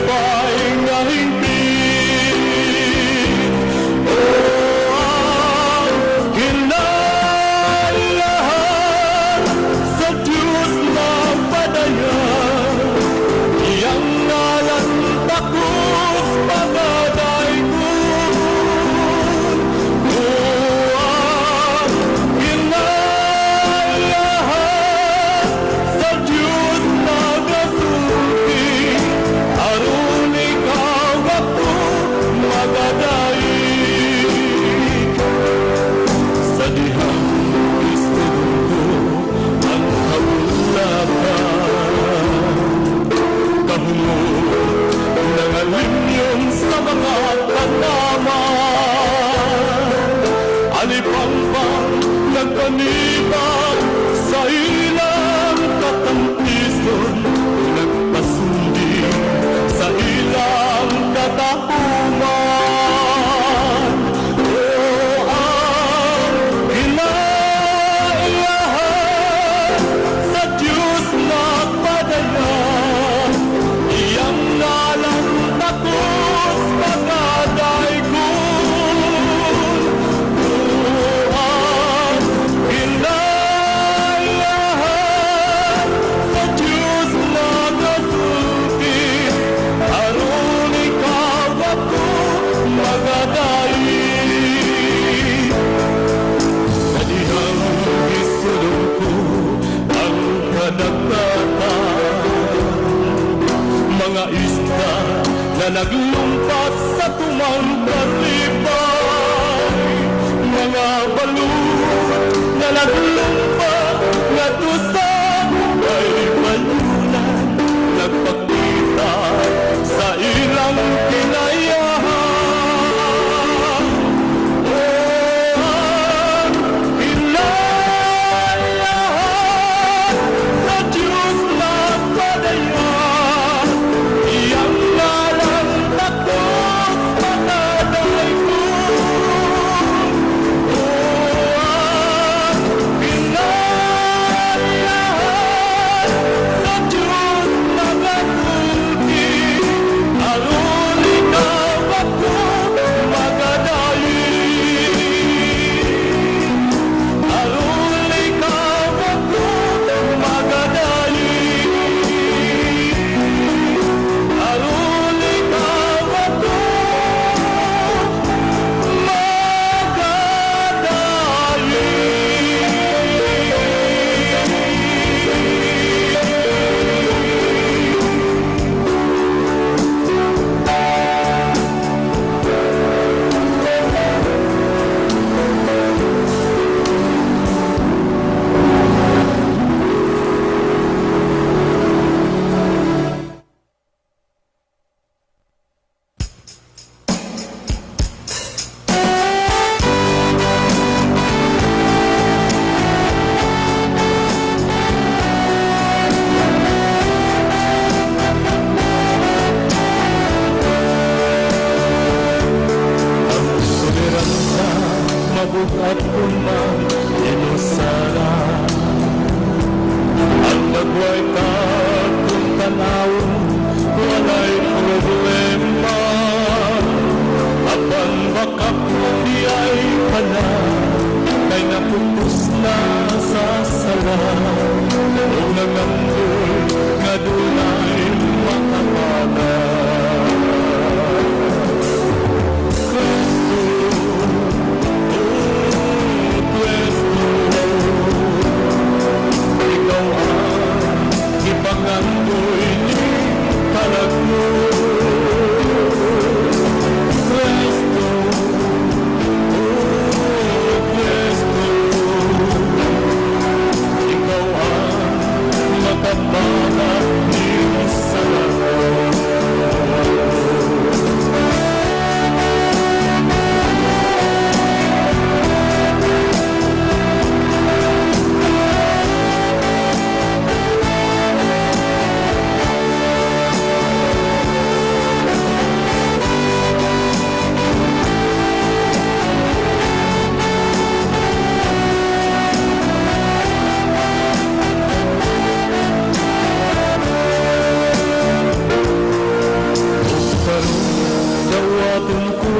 tinapay nga hingpit. O ang kinalahan sa Diyos na padayan, iyang ngalan takos pagadaykon. O ang kinalahan sa Diyos na gasulti, aron ikaw ako magadaig. Sa dihang Kristo ko ang kabulakan, kahungod ng alimyon sa mga tanaman, alipangpang nagpanibag sa ilang katampison, nagpasundi sa ilang katapuman. O ang kinaiyahan sa Diyos na padayan, iyang ngalan takos pagadaykon. O ang kinaiyahan sa Diyos na gasulti, aron ikaw ako magadaig. Sa dihang isulong ko ang kadagatan, mga isda na naglumpat sa tumang kalipay, mga balon na naglumpat nga sa may balunan, nagpakita sa ilang kinayahan. O ang kinaiyahan sa Diyos na padayan, iyang ngalan takos pagadaykon. O ang kinaiyahan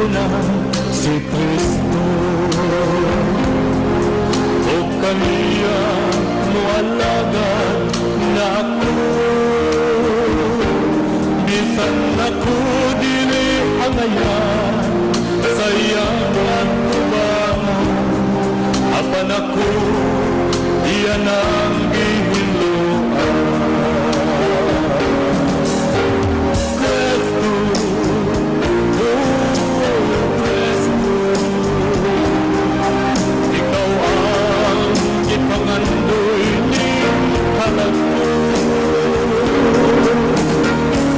na si Kristo. O kaniya mo alagad na ako, bisan ako dili angayan sa iyang atubangan, apan ako iyan ang gihinluan. Kristo, Kristo, ikaw ang ipangandoy ni halagpo.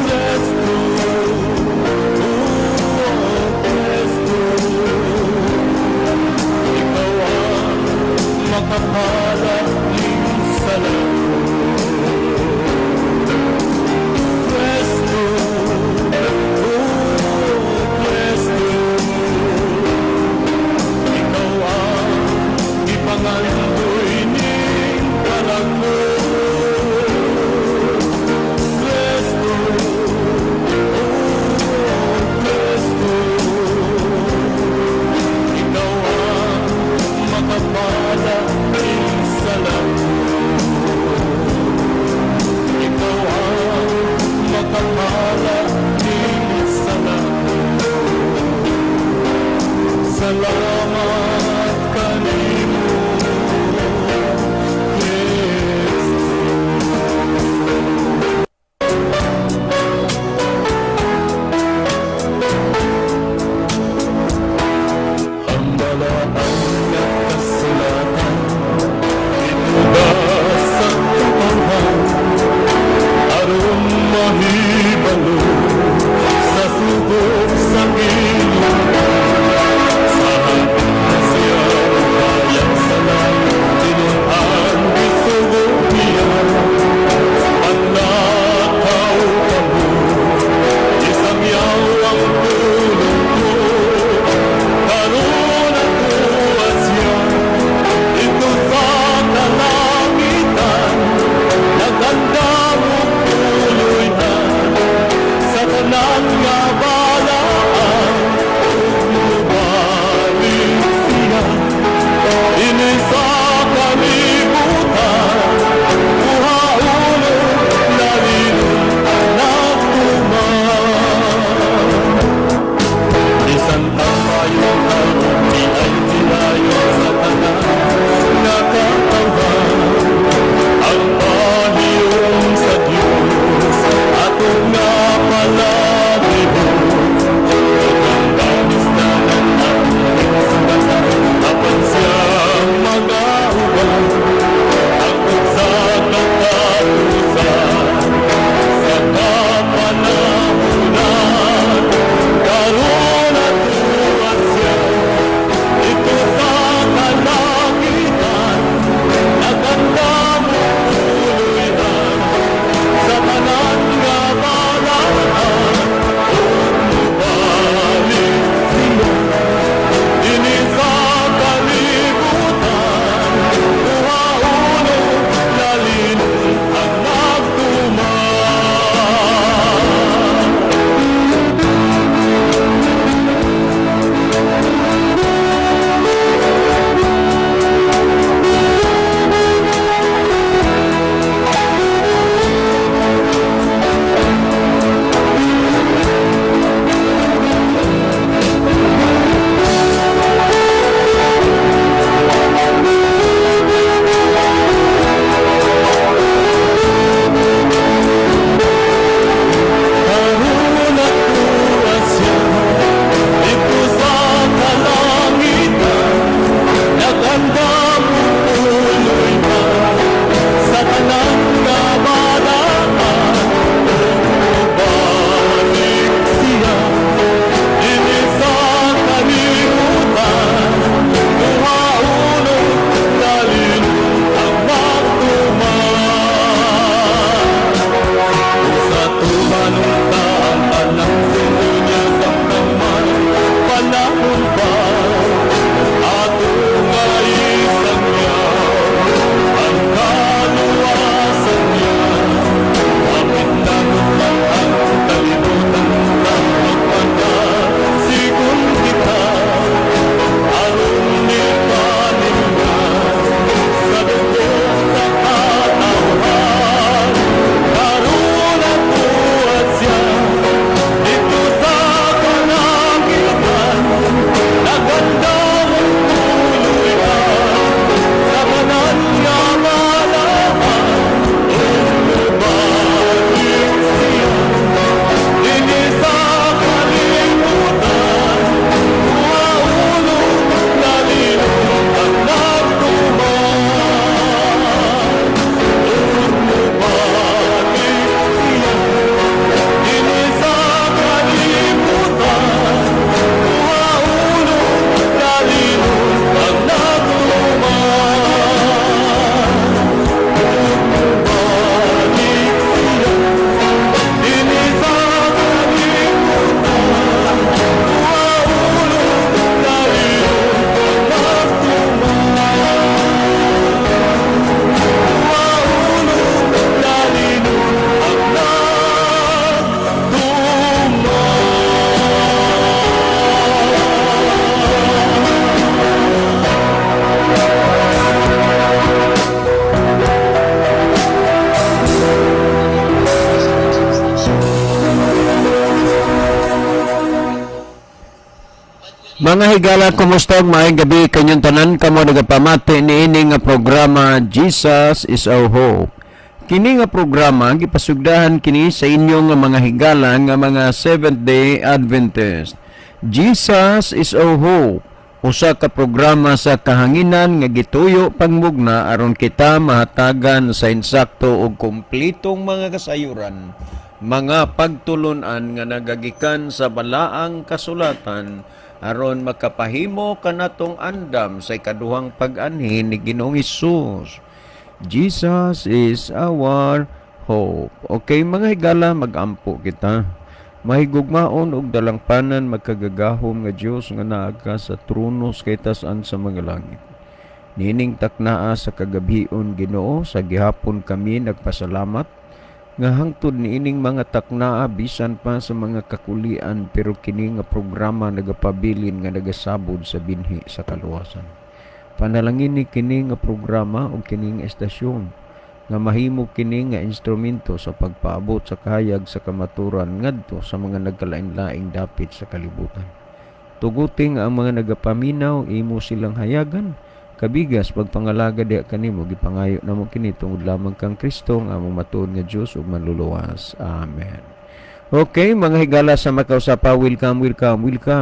Kristo, Mga higala, kumusta? Maayong gabi kanyang tanan kamo nagapamati ni ini nga programa Jesus is our hope. Kini nga programa gipasugdahan kini sa inyo nga mga higala nga mga Seventh-day Adventist. Jesus is our hope. Usa ka programa sa kahanginan nga gituyo pangmugna aron kita mahatagan sa insakto ug kumplitong mga kasayuran, mga pagtulunan nga nagagikan sa balaang kasulatan aron makapahimo kanatong andam sa ikaduhang pag-anhin ni Ginoong Hesus. Jesus is our hope. Okay, mga higala, mag-ampo kita. Mahigugmaon og dalangpanan magkagagahom nga Dios nga naa ka sa tronos kay tas-an sa mga langit. Nining taknaa sa kagabion Ginoo, sa gihapon kami nagpasalamat nga hangtod niining mga taknaa bisan pa sa mga kakulian, pero kini nga programa nagapabilin nga nagasabod sa binhi sa kaluwasan. Panalangin ni kini nga programa o kini nga estasyon nga mahimo kini nga instrumento sa pagpaabot sa kahayag sa kamaturan ngadto sa mga nagkalain-laing dapit sa kalibutan. Tuguting ang mga nagapaminaw, imo silang hayagan kabigas pagpangalaga diha kanimo, gipangayo namo kini tungod lamang kang Kristo nga among matuod nga Dios ug manluluwas. Amen. Okay, mga higala sa makausapa, welcome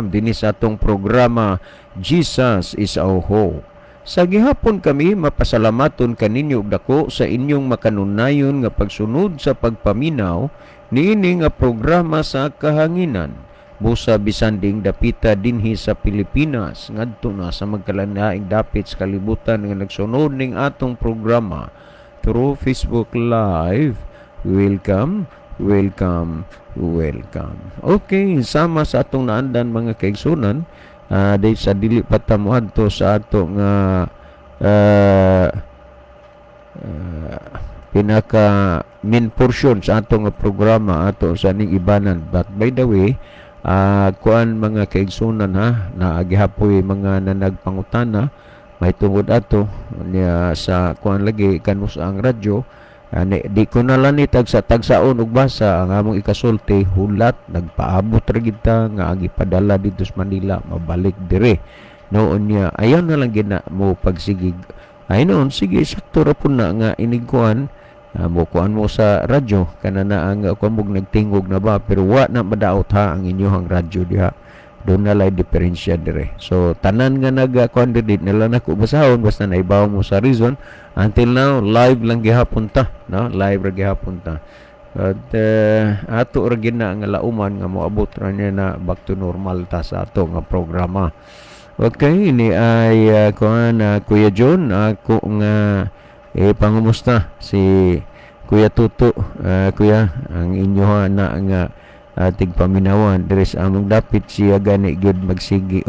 dinhi sa atong programa Jesus is our hope. Sa gihapon kami mapasalamaton kaninyo og dako sa inyong makanunayon nga pagsunod sa pagpaminaw niini nga programa sa kahanginan. Busa bisan ding dapita dinhi sa Pilipinas ngadto na sa magkalanaing dapit sa kalibutan nga nagsunod ning atong programa through Facebook Live. Welcome. Okay, sama sa atong naandan mga kaigsunan, dahil sa dili patamuhan to sa atong pinaka main portion sa atong programa ato sa ning ibanan. But by the way, kuan mga kaigsunan ha, naagihapoy mga nanagpangutana may tungod ato niya sa kuan lagi kanus ang radyo. Di ko na lang tagsaon og basa ang among ikasulti hulat nagpaabot ra gid ta nga ang ipadala dito sa Manila mabalik dire noon niya ayaw na lang gina mo pagsigig ay noon sige sakto ra pud na nga inigkuan mo kuan mo sa radyo kana na ang kuan nagtingog na ba, pero wa na madaot ha ang inyohang radyo diha, doon na lay diferensya dire. So tanan nga nag-kuan diri nila nako basahon basta naibaw mo sa reason. Until now live lang gihapon ta, no? Live ra gihapon ta. At ato ra gid na nga lauman nga moabot ra niya na back to normal ta sa ato nga programa. Okay, ini ay kuan Kuya John, ako nga pangumusta si Kuya Tuto. Kuya, ang inyo na nga tigpaminawan diri sa among dapit siya gani gyud magsigi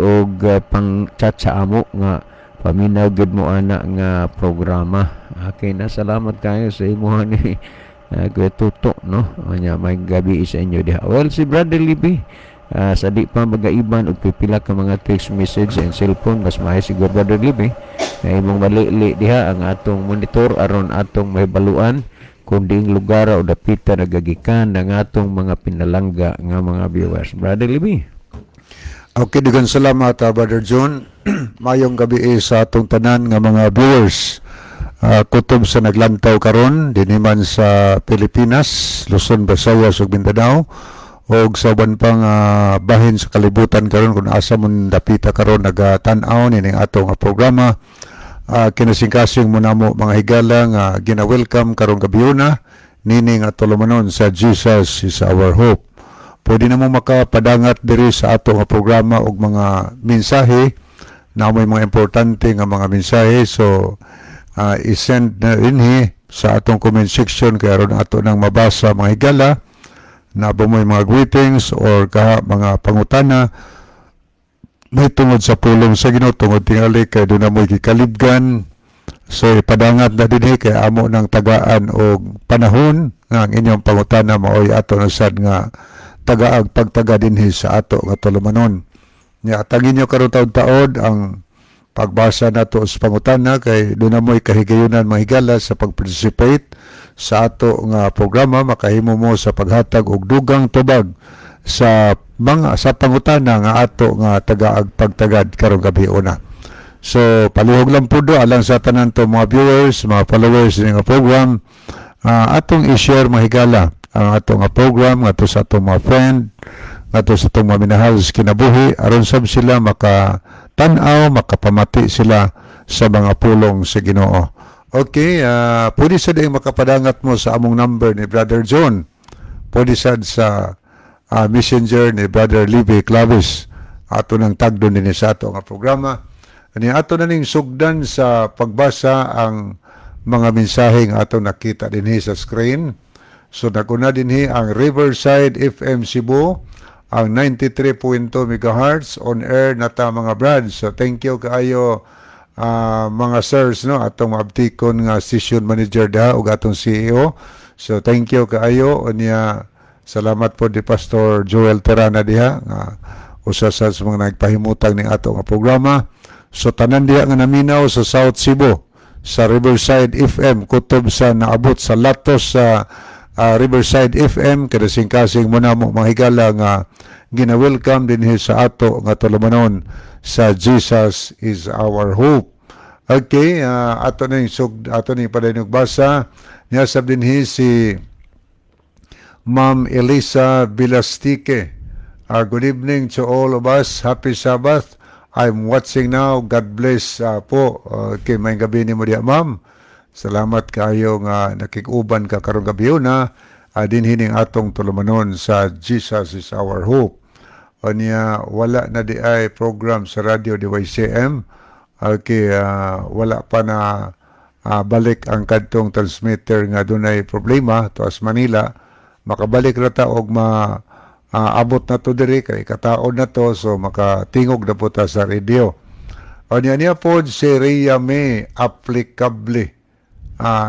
og pangchat sa amo nga paminaw gyud mo ana nga programa. Okay na, salamat kayo sa imuha ni Kuya Tuto, no? Anya may gabi sa inyo diha. Well, si Brother Libby, sa di pa magaiban og pipila ka mga text message and cellphone, mas maayo siguro Brother Libby na imong malili diha ang atong monitor aron atong mahibaluan kung diing lugar o dapita nagagikan ng atong mga pinalangga nga mga viewers. Brother Libby. Okay, daghang salamat Brother John. Mayong gabi sa atong tanan nga mga viewers. Kutob sa naglantaw karon dinhi man sa Pilipinas, Luzon, Visayas ug Mindanao, og sa uban pang bahin sa kalibutan karon kung asa mon dapita karon nagatan-aw nining atong programa. Kinasingkasing mo namo mga higala nga gina-welcome karong gabiyona nining atulumanon sa Jesus is our hope. Pwede na mo makapadangat diri sa ato nga programa og mga mensahe na may mga importante nga mga mensahe. So i-send na rin sa atong comment section kaya ron ato nang mabasa mga higala na may mga greetings or mga pangutana may tungod sa pulong sa Ginoo tungod tingali kay doon na mo'y kikalibgan. So ipadangat na din kay amo ng tagaan og panahon nga ang inyong pangutana maoy ato na sad nga tagaag pagtaga dinhi sa ato nga tulumanon. Nya tagin nyo karon taud-taod ang pagbasa nato sa pangutana kay doon na mo'y kahigayunan mga higala sa pag-participate sa ato nga programa. Makahimo mo sa paghatag og dugang tubag sa mga sa pangutana nga ato nga taga-agpagtagad karong gabi una. So palihog lang po do alang sa tanan to mga viewers, mga followers ng program, atong i-share mahigala ang atong nga program ngadto sa atong mga friend, ngadto sa atong mga minahal sa kinabuhi aron sab sila makatan-aw, makapamati sila sa mga pulong sa Ginoo. Okay, pwede sa ding makapadangat mo sa among number ni Brother John. Pwede sad sa messenger ni Brother Libby Clavis. Ato nang tagdon din sa ato nga programa. Ani ato na ning sugdan sa pagbasa ang mga mensaheng ato nakita dinhi sa screen. So nakuna dinhi ang Riverside FM Cebu, ang 93.2 MHz on air nata mga brad. So thank you kaayo mga sirs no atong maabtikon nga station manager da ug atong CEO. So thank you kaayo unya. Salamat po di Pastor Joel Terana diha nga usa sa mga nagpahimutang ning ato nga programa. So tanan diha nga naminaw sa South Cebu sa Riverside FM kutob sa naabot sa latos sa Riverside FM kada singkasing mo namo mahigala nga gina-welcome dinhi sa ato nga tulumanon sa Jesus is our hope. Okay, ato ning padayon basa niya sab dinhi si Ma'am Elisa Bilastique. Good evening to all of us. Happy Sabbath. I'm watching now. God bless po. Okay, may gabi ni mo diya, ma'am. Salamat kayo nga nakikuban ka karong gabi na din hining atong tulumanon sa Jesus is our hope. O niya, wala na di ay program sa radio DYCM. Okay, wala pa na balik ang kadtong transmitter nga dunay problema to as Manila. Makabalik rata og abot na to diri kay kataon na to so makatingog na po ta sa radio. O niya po si Rhea May applicable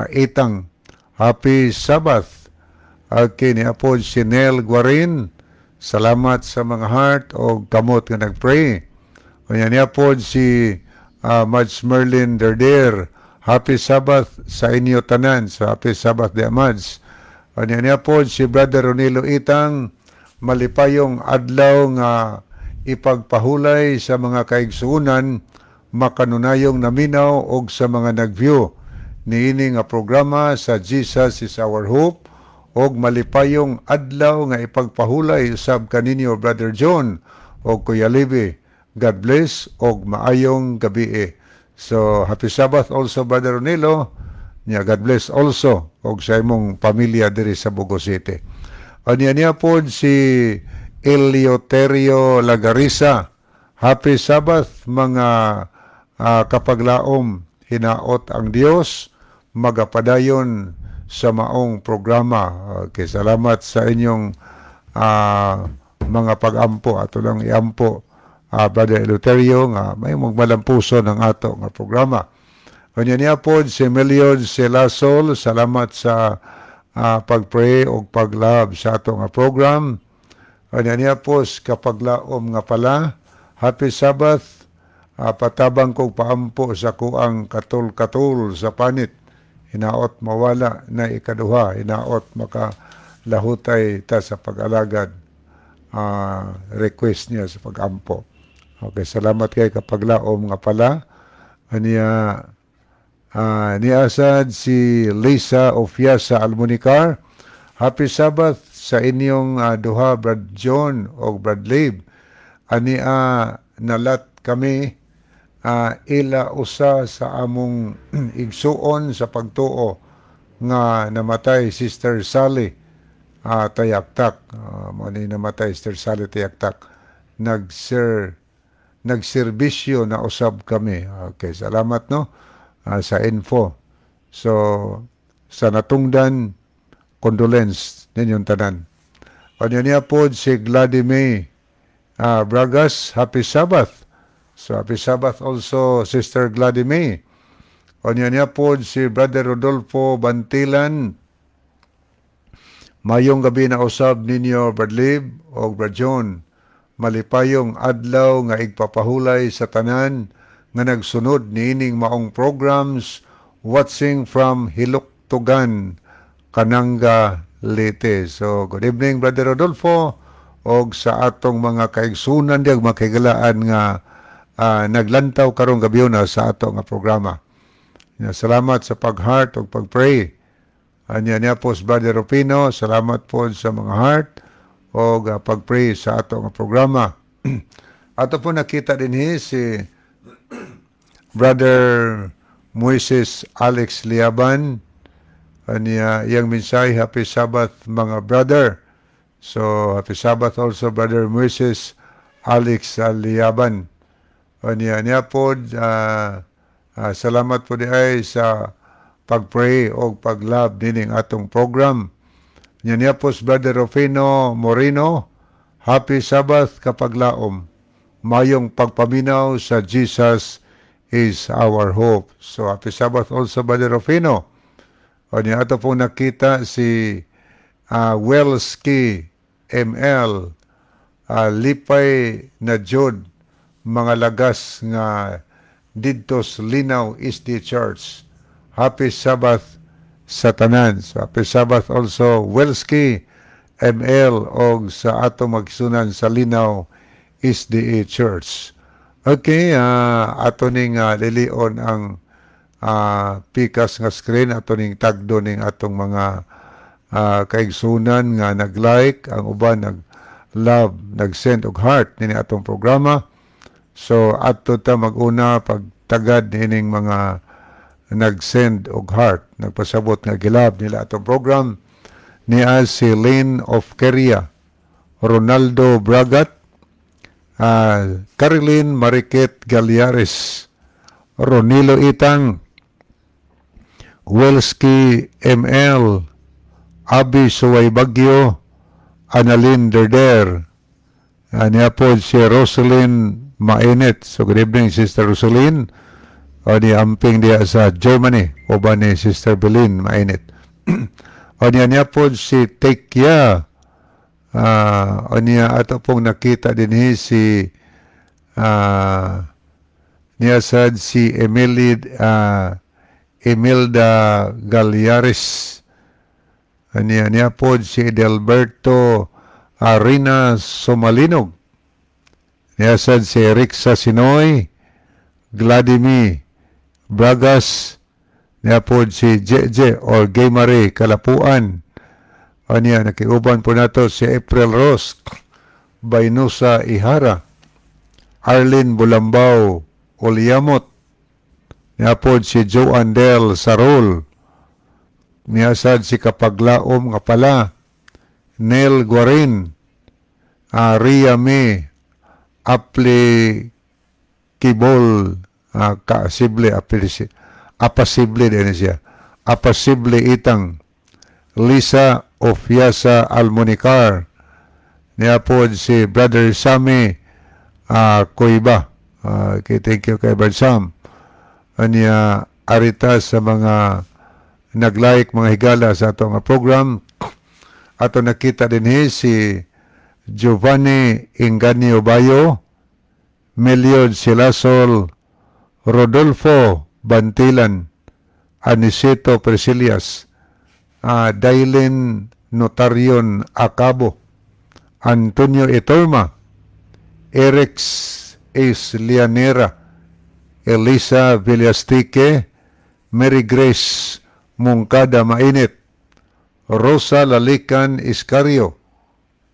itang Happy Sabbath. Okay, niya po si Nel Guarin. Salamat sa mga heart o kamot nga nagpray. O niya po si Mads Merlin Derder. Happy Sabbath sa inyo tanan. So Happy Sabbath de Mads. O niya po si Brother Ronilo Itang, malipayong adlaw nga ipagpahulay sa mga kaigsuunan, makanunayong naminaw og sa mga nag-view niini nga programa sa Jesus is our hope og malipayong adlaw nga ipagpahulay usab kaninyo Brother John og Kuya Libby. God bless og maayong gabi. So happy Sabbath also Brother Ronilo. Niya, God bless also og sa imong pamilya diri sa Bugo City. O niya po si Eleuterio Lagarisa. Happy Sabbath mga kapaglaom. Hinaot ang Dios. Magapadayon sa maong programa. Okay, salamat sa inyong mga pag-ampo. Ato lang iampo Brother Eleuterio nga may magmalampuso ng ato nga programa. Kanya niya po si Meliod Selasol, salamat sa pag-pray o pag-love sa ato nga program. Kanya niya po kapaglaom nga pala, Happy Sabbath, patabang kong paampo sa kuang katul-katul sa panit, hinaot mawala na ikaduha, hinaot makalahutay ta sa pag-alagad, request niya sa pag-ampo. Okay, salamat kay kapaglaom nga pala. Kanya niasad si Lisa Ofiasa Almunicar. Happy Sabbath sa inyong duha Brad John o Brad Lib. Nalat kami ila usa sa among igsuon sa pagtuo nga namatay Sister Sally Tayaktak. Mani namatay Sister Sally Tayaktak. Nagserbisyo na usab kami. Okay, salamat no. Sa info. So, sa natungdan, condolence ninyong tanan. O niya po si Gladime Bragas, Happy Sabbath. So, Happy Sabbath also, Sister Gladime. O niya po si Brother Rodolfo Bantilan. Mayong gabi na usab ninyo, Brad Lib o Brad John. Malipayong adlaw nga igpapahulay sa tanan nga nagsunod niining maong programs watching from Hiloktugan, Kananga, Leyte. So, good evening, Brother Rodolfo og sa atong mga kaigsunan diag makigalaan nga naglantaw karong gabi na sa ato nga programa. Salamat sa pag-heart o pag-pray. Niya po sa Brother Rufino, salamat po sa mga heart o pag-pray sa ato nga programa. Ato po nakita din si Brother Moises Alex Liaban. Iyang mensahe, Happy Sabbath mga brother. So, Happy Sabbath also Brother Moises Alex Liaban. Niya po, salamat po di ay sa pag-pray o pag-love dining atong program. Niya po sa Brother Rufino Moreno, Happy Sabbath kapaglaom. Mayong pagpaminaw sa Jesus is our hope. So, Happy Sabbath also Brother Rufino. Niya ato pong nakita si Welski ML, Lipay na Jod, mga lagas nga didtos Linaw SD Church. Happy Sabbath sa tanan. So, Happy Sabbath also Welski ML og sa ato magsunan sa Linaw SDA Church. Okay, ato ning lilion ang pikas nga screen, ato ning tagdo ning atong mga kaigsunan nga nag-like, ang uban nag-love, nag-send og heart nini atong programa. So, ato ta mag-una pagtagad nining mga nag-send og heart, nagpasabot nga gilab nila atong program. Niya si Lane of Keria, Ronaldo Bragat, Caroline Mariket Galyares, Ronilo Itang, Welski ML, Abi Suway Bagyo, Annalyn Derder, niya po si Rosalyn Mainit. So, good evening, Sister Rosalyn. O ni amping diya sa Germany. O ba ni Sister Belin Mainit. O niya po si Tekya. O niya ato pong nakita din si niya sad si Emilda Galyares. Niya po si Edelberto Arina Somalinog. Niya sad si Rixa Sinoy, Vladimir Bragas. Niya po si Jeje or Gay Marie Kalapuan. O niya, nakiuban po nato si April Ross, Baynusa Ihara, Arlene Bulambao Uliamot. Niya po si Joan Del Sarol. Niya sad si Kapaglaom nga pala, Nel Guarin, Ria May, Applicable, apasible din siya. Apasible Itang, Lisa Ofiasa Almonicar. Niya po si Brother Sammy Kuiba. Okay, thank you kay Brother Sam. Niya arita sa mga nag-like, mga higala sa atong program. Ato nakita din si Giovanni Inganio Bayo, Meliod Silasol, Rodolfo Bantilan, Anisito Presilias, Dailin Notarion Acabo, Antonio Itorma, Erix Lianera, Elisa Villastique, Mary Grace Mungkada Mainit, Rosa Lalican Iscario,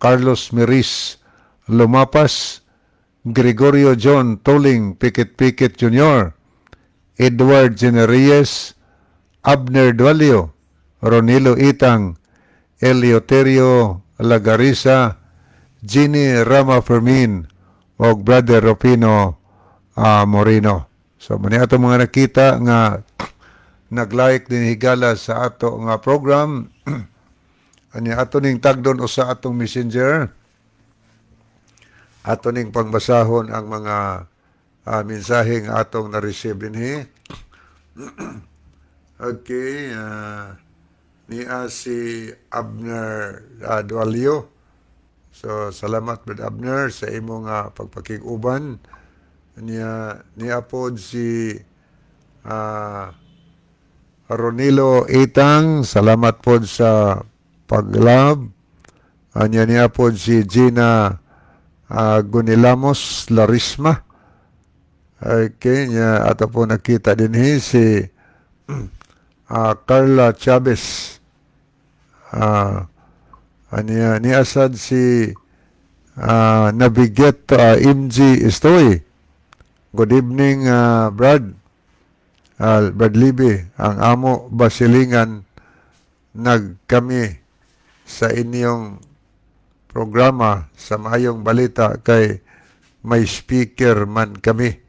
Carlos Miris Lumapas, Gregorio John Toling Pikit-Pikit Jr., Edward Genereyes, Abner Dualio, Ronilo Itang, Eleuterio Lagarisa, Ginny Rama Fermin, o Brother Rufino Moreno. So, muni ato mga nakita nga nag-like din higala sa ato nga program. Ani ato ning tagdon o sa atong messenger. Ato ning pangbasahon ang mga mensahe nga atong na-receive dinhi. Okay, niya si Abner Dualio. So, salamat Brad Abner sa imong pagpakig-uban. Niya po si Ronilo Itang, salamat po sa pag-love. Anya niya po si Gina Gunilamos Larisma. Okay, niya ato po nakita din si Carla Chavez. Anya ni asad si Navigate MG Estoy. Good evening, Brad. Brad Libby, ang amo basilingan nagkami sa inyong programa sa Maayong Balita kay may speaker man kami.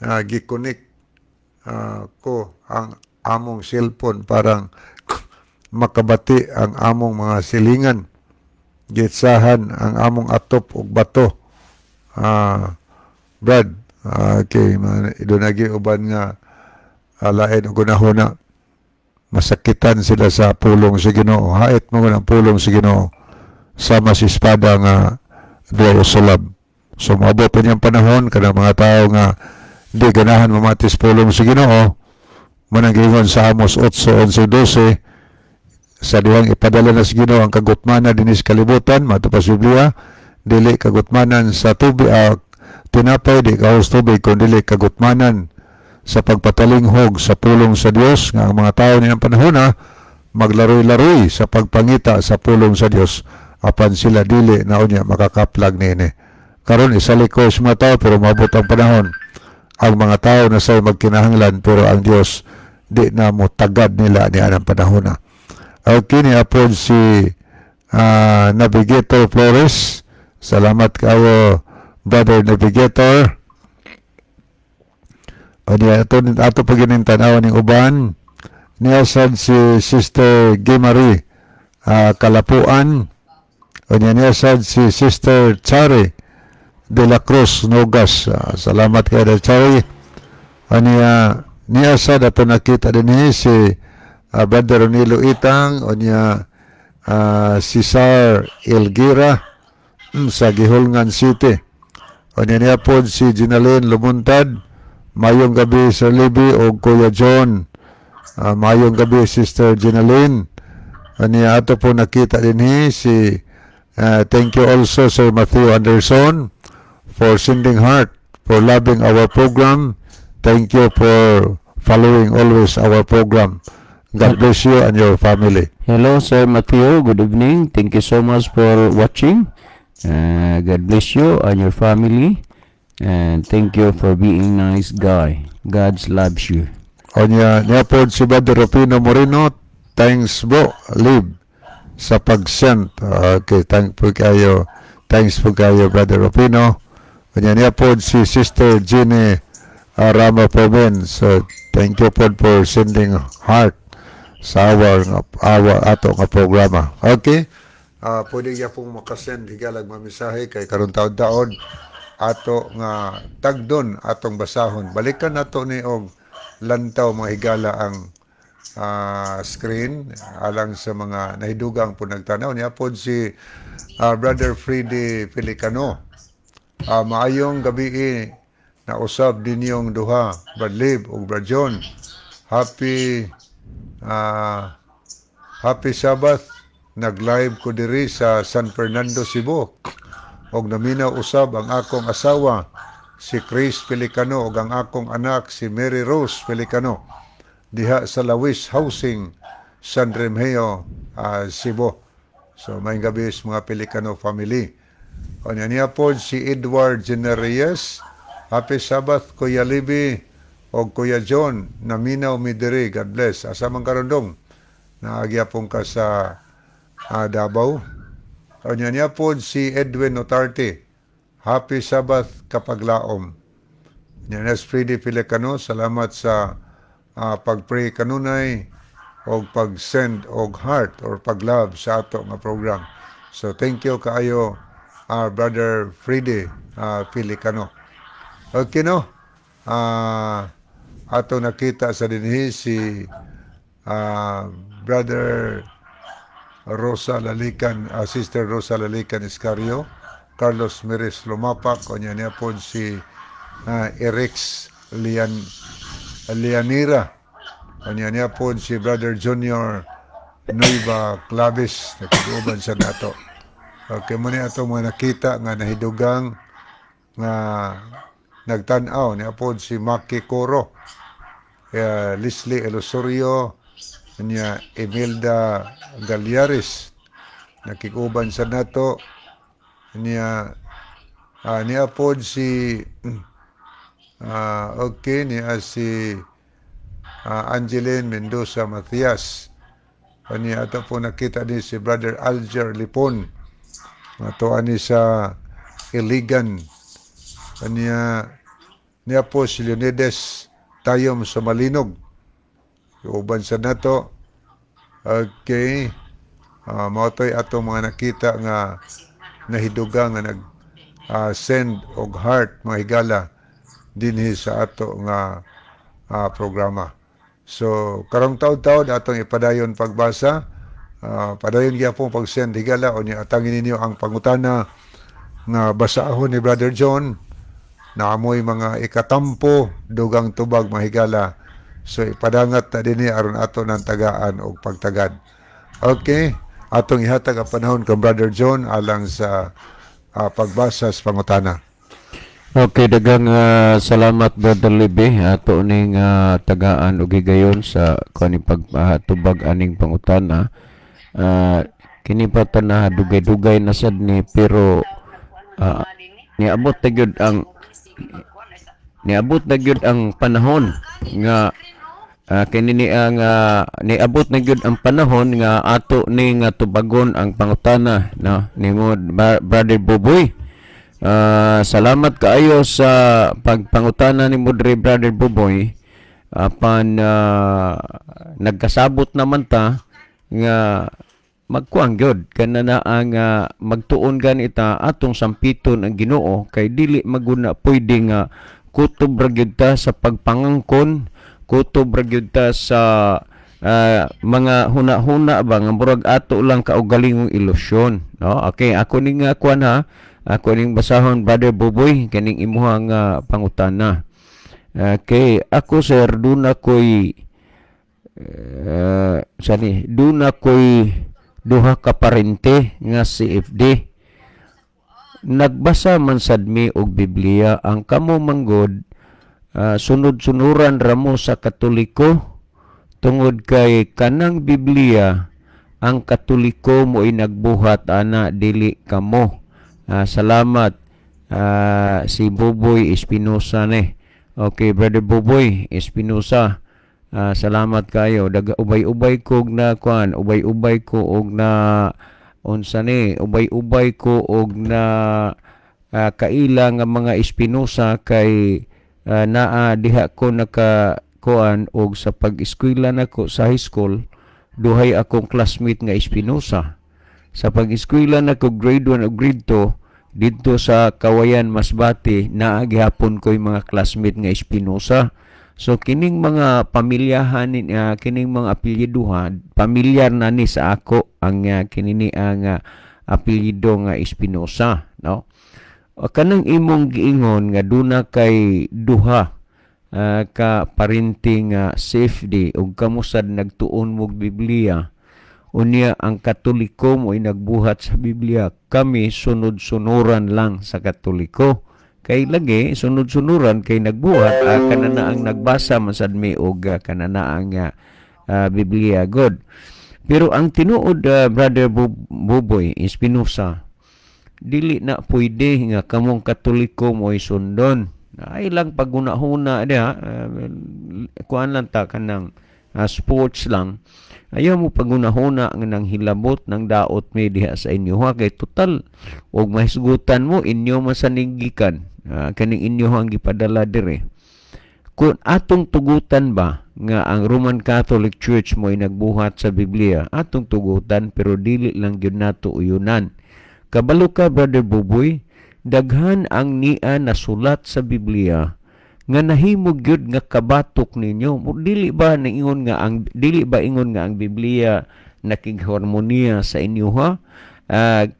Gikunik ko ang among cellphone parang makabati ang among mga silingan. Gitsahan ang among atop ug bato. Brad, okay, idunagi uban nga lain og gunahuna. Masakitan sila sa pulong sa Ginoo. Hait mo ng pulong sa Ginoo sama si espada nga duwa usulab. So maabot pa niyang panahon kanang mga tao nga di ganahan mamatis pulong sa Ginoo. Mananggingon sa Amos 8:11-12 sa dihang ipadala na sa Ginoo ang kagutmanan dinis kalibutan matupas Biblia dili kagutmanan sa tubig tinapay di kahos tubig kundi dili kagutmanan sa pagpatalinghog sa pulong sa Dios nga ang mga tao niyang panahon maglaroy-laroy sa pagpangita sa pulong sa Dios apan sila dili na unya makakaplag niini. Karon isaliko sa mga tao pero mabot ang panahon ang mga tao na say magkinahanglan pero ang Dios di na mo tagad nila ni anang panahon Okay, ni apod si Navigator Flores. Salamat kayo, Brother Navigator. O niya, ato paginin tanawan ng uban. Niya sad si Sister Gimari Kalapuan. O niya sad si Sister Chari de la Cruz Nogas. Salamat kayo, Chari. O niya sad ato nakita din si Brother Ronilo Itang o niya Cesar Elgira sa Gihulngan City. O niya po si Ginalyn Lumuntad. Mayong gabi Sir Libby o Kuya John. Mayong gabi Sister Ginalyn. O niya ato po nakita din si thank you also Sir Matthew Anderson for sending heart, for loving our program. Thank you for following always our program. God bless you and your family. Hello, Sir Matthew. Good evening. Thank you so much for watching. God bless you and your family. And thank you for being nice guy. God loves you. O niya po si Brother Rufino Moreno. Thanks po, Lib, sa pag-send. Okay, thanks po kayo, Brother Rufino. O niya po si Sister Jenny Rama Pomen. So, thank you po for sending heart sa our ato nga programa. Okay? Pwede niya pong makasend higalag mamisahe kay karon taon-taon ato nga tagdon atong basahon. Balikan nato ni og lantaw mga higala ang screen alang sa mga nahidugang po nagtanaw niya po si Brother Freddy Pelicano. Maayong gabi na usab dinyong duha, Brad Lib ug Brad John. Happy Sabbath. Nag-live ko diri sa San Fernando, Cebu. Og naminaw usab ang akong asawa si Chris Pelicano ug ang akong anak si Mary Rose Pelicano diha sa Lawis Housing, San Remigio, Cebu. So may gabi sa mga Pelicano family. O niya po si Edward Genereyes. Happy Sabbath Kuya Libby o Kuya John, naminaw mi diri. God bless. Asa man karondong naagyapon ka sa Davao. O niya po si Edwin Notarte. Happy Sabbath kapaglaom. Niya Freddy Pelicano, salamat sa pag-pray kanunay o pag-send og heart or pag-love sa ato nga program. So thank you kaayo Brother Freddy Pelicano. Okay no? Ato nakita sa dinhi si Brother Rosa Lalican, Sister Rosa Lalican Iscario, Carlos Miris Lumapak, o niya po si Erix Lianira, o niya po si Brother Junior Nueva Clavis, nakikuban sa nato. Okay, muna ato mga nakita nga nahidugang nga nagtan-aw ni apod si Maki Coro, Leslie Elosorio, niya Imelda Galyares, nakikuban sa nato, niya niya pod si okay, niya si Angeline Mendoza Matias. Niya ato po nakita din si Brother Alger Lipon, ato ani sa Iligan. Niya po si Leonidas Tayom sa Malinog. Uban sa nato. Okay. Mautoy ato mga nakita nga nahiduga nga nag send og heart mga higala dinhi sa ato nga programa. So karong taud-taud atong ipadayon pagbasa. Padayon gyapon pag-send higala o niya atangin ninyo ang pangutana nga basahon ni Brother John na amoy mga ikatampo dugang tubag mahigala. So ipadangat na dinhi aron ato ng tagaan o pagtagad. Okay, atong ihatag ang panahon kang Brother John alang sa pagbasa sa pangutana. Okay, dagang salamat Brother Libby ato ning tagaan ug higayon sa kaning pagtubag aning pangutana. Kini pa na dugay-dugay na sad ni pero niabot na gyud ang panahon nga kini ang niabot na gyud ang panahon nga ato ning tubagon ang pangutana no nimo Brother Buboy. Salamat kaayo sa pagpangutana ni Mudre Brother Buboy. Apan nagkasabot naman ta nga magkuang gyud kanana ang magtuon ganita atong sampiton ang Ginoo kay dili maguna pwede nga kutob ra gyud ta sa pagpangangkon, kutob ra gyud ta sa mga huna-huna ba nga murag ato lang kaugalingong ilusyon no. Okay, ako ning kuan ha, ako ning basahon Brother Buboy kaning imuhang pangutana. Okay, ako sir duna koy duna koy duha ka parente nga CFD. Nagbasa man sad mi og Biblia ang kamo manggod sunod-sunuran ramo sa Katoliko tungod kay kanang Biblia ang Katoliko mo'y nagbuhat ana dili kamo. Salamat si Buboy Espinosa ne. Okay, Brother Buboy Espinosa. Salamat kayo. Ubay-ubay ko na kuan, ubay-ubay ko og na unsa ni, ubay-ubay ko og na kaila nga mga Espinosa kay naa diha ko naka kuan og sa pag-eskwela nako sa high school duhay akong classmate nga Espinosa. Sa pag-eskwela nako grade 1 ug grade 2 didto sa Kawayan Masbate naa gihapon ko'y mga classmate nga Espinosa. So kining mga pamilyahan kining mga apelyiduhan pamilyar na ni sa ako ang kinini ang apelyido nga Espinosa no. Kanang imong giingon nga duna kay duha ka parenting safety ug kamusad nagtuon mog Biblia unya ang Katoliko mo'y nagbuhat sa Biblia. Kami sunod-sunuran lang sa Katoliko. Kay lagi sunod-sunuran kay nagbuhat kanana ang nagbasa man sad mi og kanana ang Biblia god. Pero ang tinuod Brother Buboy Espinosa dili na pwede nga kamong Katoliko mo'y sundon. Ay lang paguna-huna diha kuan lang ta kanang sports lang. Ayaw mo paguna-huna nga nang hilabot ng daot may diha sa inyo ha kay total og mahisgutan mo inyo masaninggikan. Kaning inyo ang gipadala dire. Kung atong tugutan ba nga ang Roman Catholic Church mo'y nagbuhat sa Biblia, atong tugutan pero dili lang gyud nato uyunan. Kabalo ka Brother Buboy, daghan ang niya nasulat sa Biblia nga nahimog gyud nga kabatok ninyo. Dili ba ingon nga ang Biblia nakigharmonia sa inyo ha?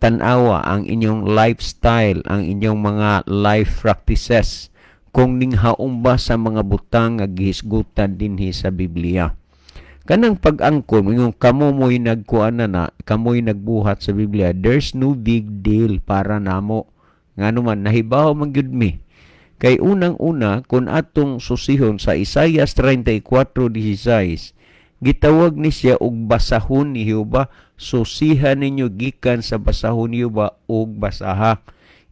Tanawa ang inyong lifestyle, ang inyong mga life practices kung ninghaong ba sa mga butang nga gihisgutan dinhi sa Biblia. Kanang pag-angkon, yung kamo mo'y nagkuan na, kamo'y nagbuhat sa Biblia, there's no big deal para namo. Nga naman, nahibaw man gyud mi. Kay unang-una, kung atong susihon sa Isaias 34:16, gitawag ni siya og basahon ni Jehova, susihan ninyo gikan sa basahon ni Jehova og basaha.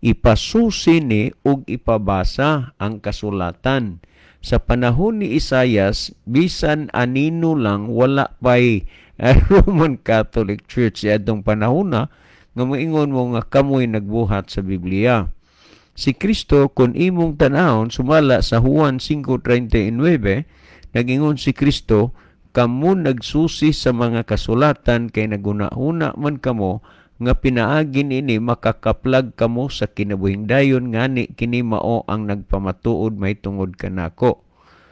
Ipasusi ni og ipabasa ang kasulatan. Sa panahon ni Isaias, bisan anino lang wala pa'y Roman Catholic Church sa atong panahon na nga moingon mo nga kamoy nagbuhat sa Biblia. Si Kristo, kung imong tanahon, sumala sa Juan 5:39, nagingon si Kristo, kamo nagsusi sa mga kasulatan kay naguna-una man kamo nga pinaagin ini makakaplag kamo sa kinabuhing dayon ngani kini mao ang nagpamatuod may tungod kanako.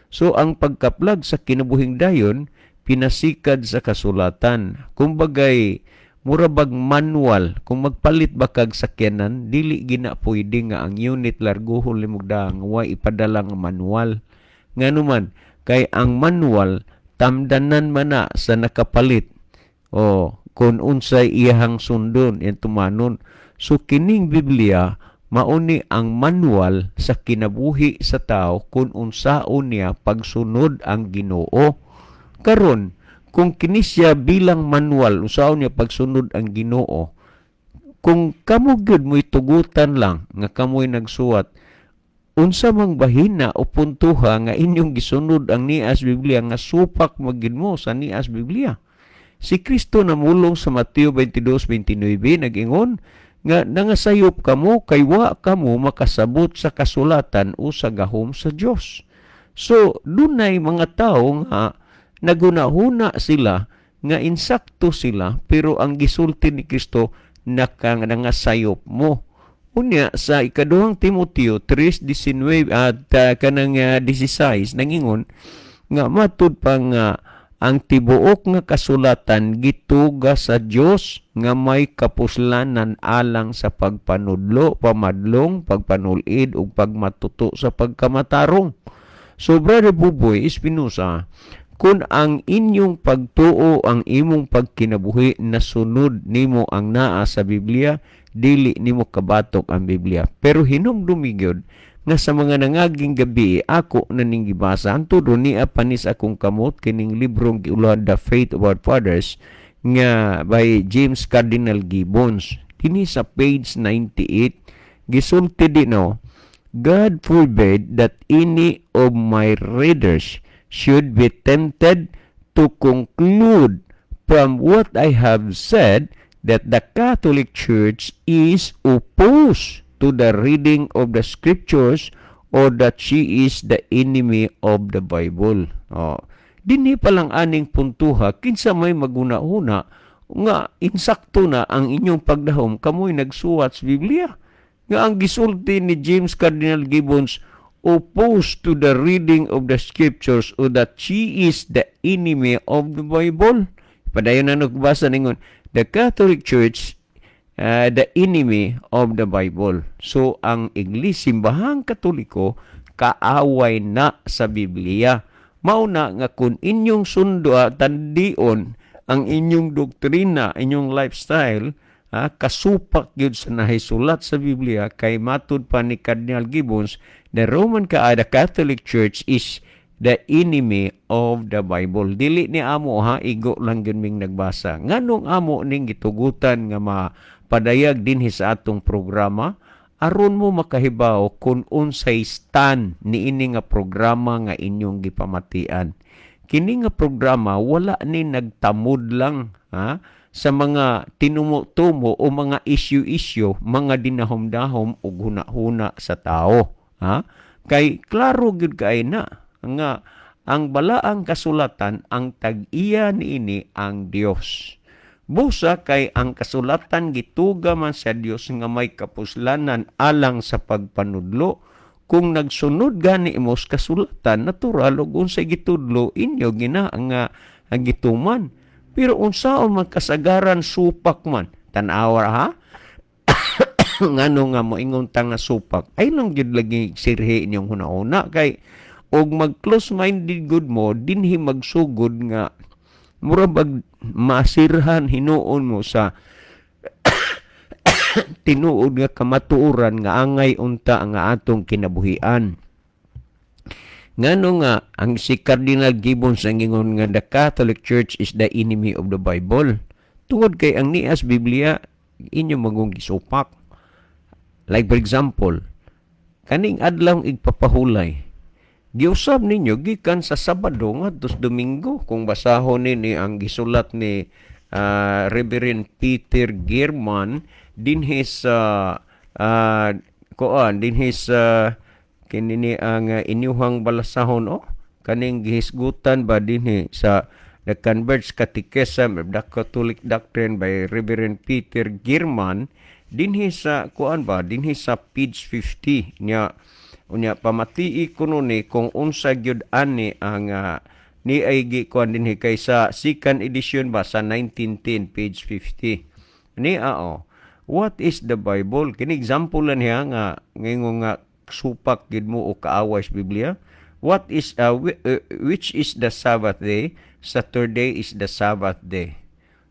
So ang pagkaplag sa kinabuhing dayon pinasikad sa kasulatan. Kumbagay murabag manual, kung magpalit ba kag sakyanan dili gina pwede nga ang unit larguhon limugdang wa ipadala nga manual. Nganuman kay ang manual tamdanan man na sa nakapalit. O kung unsay iyahang sundon yan tumanon. So kining Biblia mauni ang manual sa kinabuhi sa tao kung unsaon niya pagsunod ang Ginoo. Karon kung kini siya bilang manual unsaon niya pagsunod ang Ginoo, kung kamo gyud mo'y tugutan lang nga kamoy nagsuwat, unsa mang bahina o puntuha nga inyong gisunod ang nias Biblia nga supak magid mo sa nias Biblia. Si Kristo namulong sa Mateo 22:29 nag-ingon nga nangasayop kamo kay wa kamo makasabot sa kasulatan o sa gahom sa Dios. So dunay mga tawo nga nagunahuna sila nga insakto sila pero ang gisulti ni Kristo nangasayop mo. Unya sa ikaduhang Timoteo 3:19 at kanang 16 nangingon nga matud pa nga ang tibuok nga kasulatan gituga sa Dios nga may kapuslanan alang sa pagpanudlo, pamadlong, pagpanulid ug pagmatuto sa pagkamatarong. So Brother Buboy Espinosa, kung ang inyong pagtuo ang imong pagkinabuhi nasunod nimo ang naa sa Biblia, dili nimo kabatok ang Biblia. Pero hinumdumi gyud nga sa mga nangaging gabi ako naning gibasa antud niya panis akong kamot kining librong giuluhan The Faith of Our Fathers nga by James Cardinal Gibbons. Kini sa page 98 gisulti dinno, God forbid that any of my readers should be tempted to conclude from what I have said that the Catholic Church is opposed to the reading of the Scriptures or that she is the enemy of the Bible. Dinhi palang aning puntuha, kinsa may maguna-una nga insakto na ang inyong pagdahom, kamoy nagsuwat sa Biblia. Nga ang gisulti ni James Cardinal Gibbons, opposed to the reading of the Scriptures or that she is the enemy of the Bible. Padayon na nagbasa ningon, the Catholic Church the enemy of the Bible. So, ang Iglesia, simbahang Katoliko, kaaway na sa Biblia. Mauna nga kung inyong sundo tandion ang inyong doktrina, inyong lifestyle, kasupak yun sa nahisulat sa Biblia, kay matud pa ni Cardinal Gibbons, the Catholic Church is the enemy of the Bible. Dili ni amo igo lang yun ming nagbasa. Nganong amo ning gitugutan nga padayag din sa atong programa, aron mo makahibaw kung unsay stand ni ini nga programa nga inyong gipamatian. Kini nga programa wala ni nagtamod lang sa mga tinumo-tumo o mga issue-issue, mga dinahom-dahom o huna-huna sa tao. Kay klaro gyud kay na nga ang balaang kasulatan ang tag-iya niini ang Dios. Busa kay ang kasulatan gituga man sa Dios nga may kapuslanan alang sa pagpanudlo. Kung nagsunod gani imo sa kasulatan, natural ug unsay gitudlo inyo gina nga gituman. Pero unsaon man kasagaran supak man, tan-awa ngano nga moingon ta nga supak, ay lang gyud lagi sirhi inyong hunahuna kay og mag close minded good mo dinhi magsugod nga mura bag masirhan hinuon mo sa tinuod nga kamatuoran nga angay unta nga atong kinabuhian. Ngano nga ang si Cardinal Gibbons ang ingon nga the Catholic Church is the enemy of the Bible. Tungod kay ang nias Biblia inyo magong gisupak. Like for example, kaning adlaw igpapahulay. Giusab ninyo gikan sa Sabado ngadto Domingo kung basahon ni ang gisulat ni Reverend Peter Gehrman dinhis kinini ang inyuhang balasahon kaning gihisgutan ba dinhi sa The Converts Catechism of the Catholic Doctrine by Reverend Peter Gehrman dinhi sa dinhi sa page 50 niya unya pamatii kuno ni kung unsa gyud ani ang ni ay gikuan dinhi kay sa second edition ba sa 1910 page 50 ni what is the Bible kini example lang niya nga ngingo nga supak gid mo o kaaway sa Biblia. What is which is the Sabbath day? Saturday is the Sabbath day.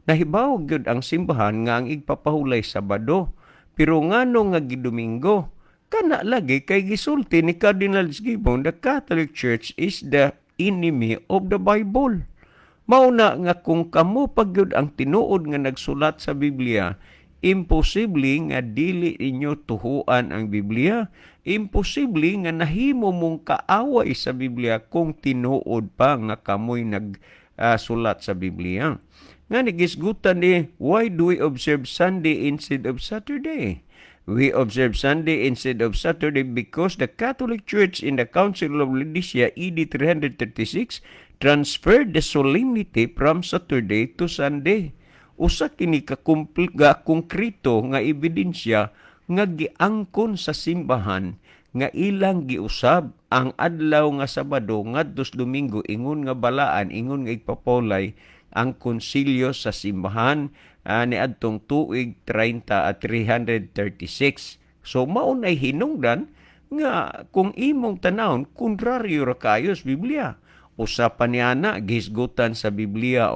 Nahibaw gyud ang simbahan nga ang igpapahulay Sabado, pero ngano nga gidomingo kana lagi kay gisulti ni Cardinal Gibbon, the Catholic Church is the enemy of the Bible. Mauna nga kung kamo pagyud ang tinuod nga nagsulat sa Biblia, imposible nga dili inyo tuhuan ang Biblia. Imposible nga nahimo mong kaaway sa Biblia kung tinuod pa nga kamoy nagsulat sa Biblia. Nga nigisgutan ni, why do we observe Sunday instead of Saturday? We observe Sunday instead of Saturday because the Catholic Church in the Council of Laodicea AD 336 transferred the solemnity from Saturday to Sunday. Usa kini ka konkreto nga ebidensya nga giangkon sa simbahan nga ilang giusab ang adlaw nga Sabado ngadto Domingo ingon nga balaan ingon nga igpapolay ang konsilyo sa simbahan ni adtong tuig 336. So maunay hinungdan nga kung imong tanawon kontraryo ra kayo sa Biblia. Usapan niya na gisgutan sa Biblia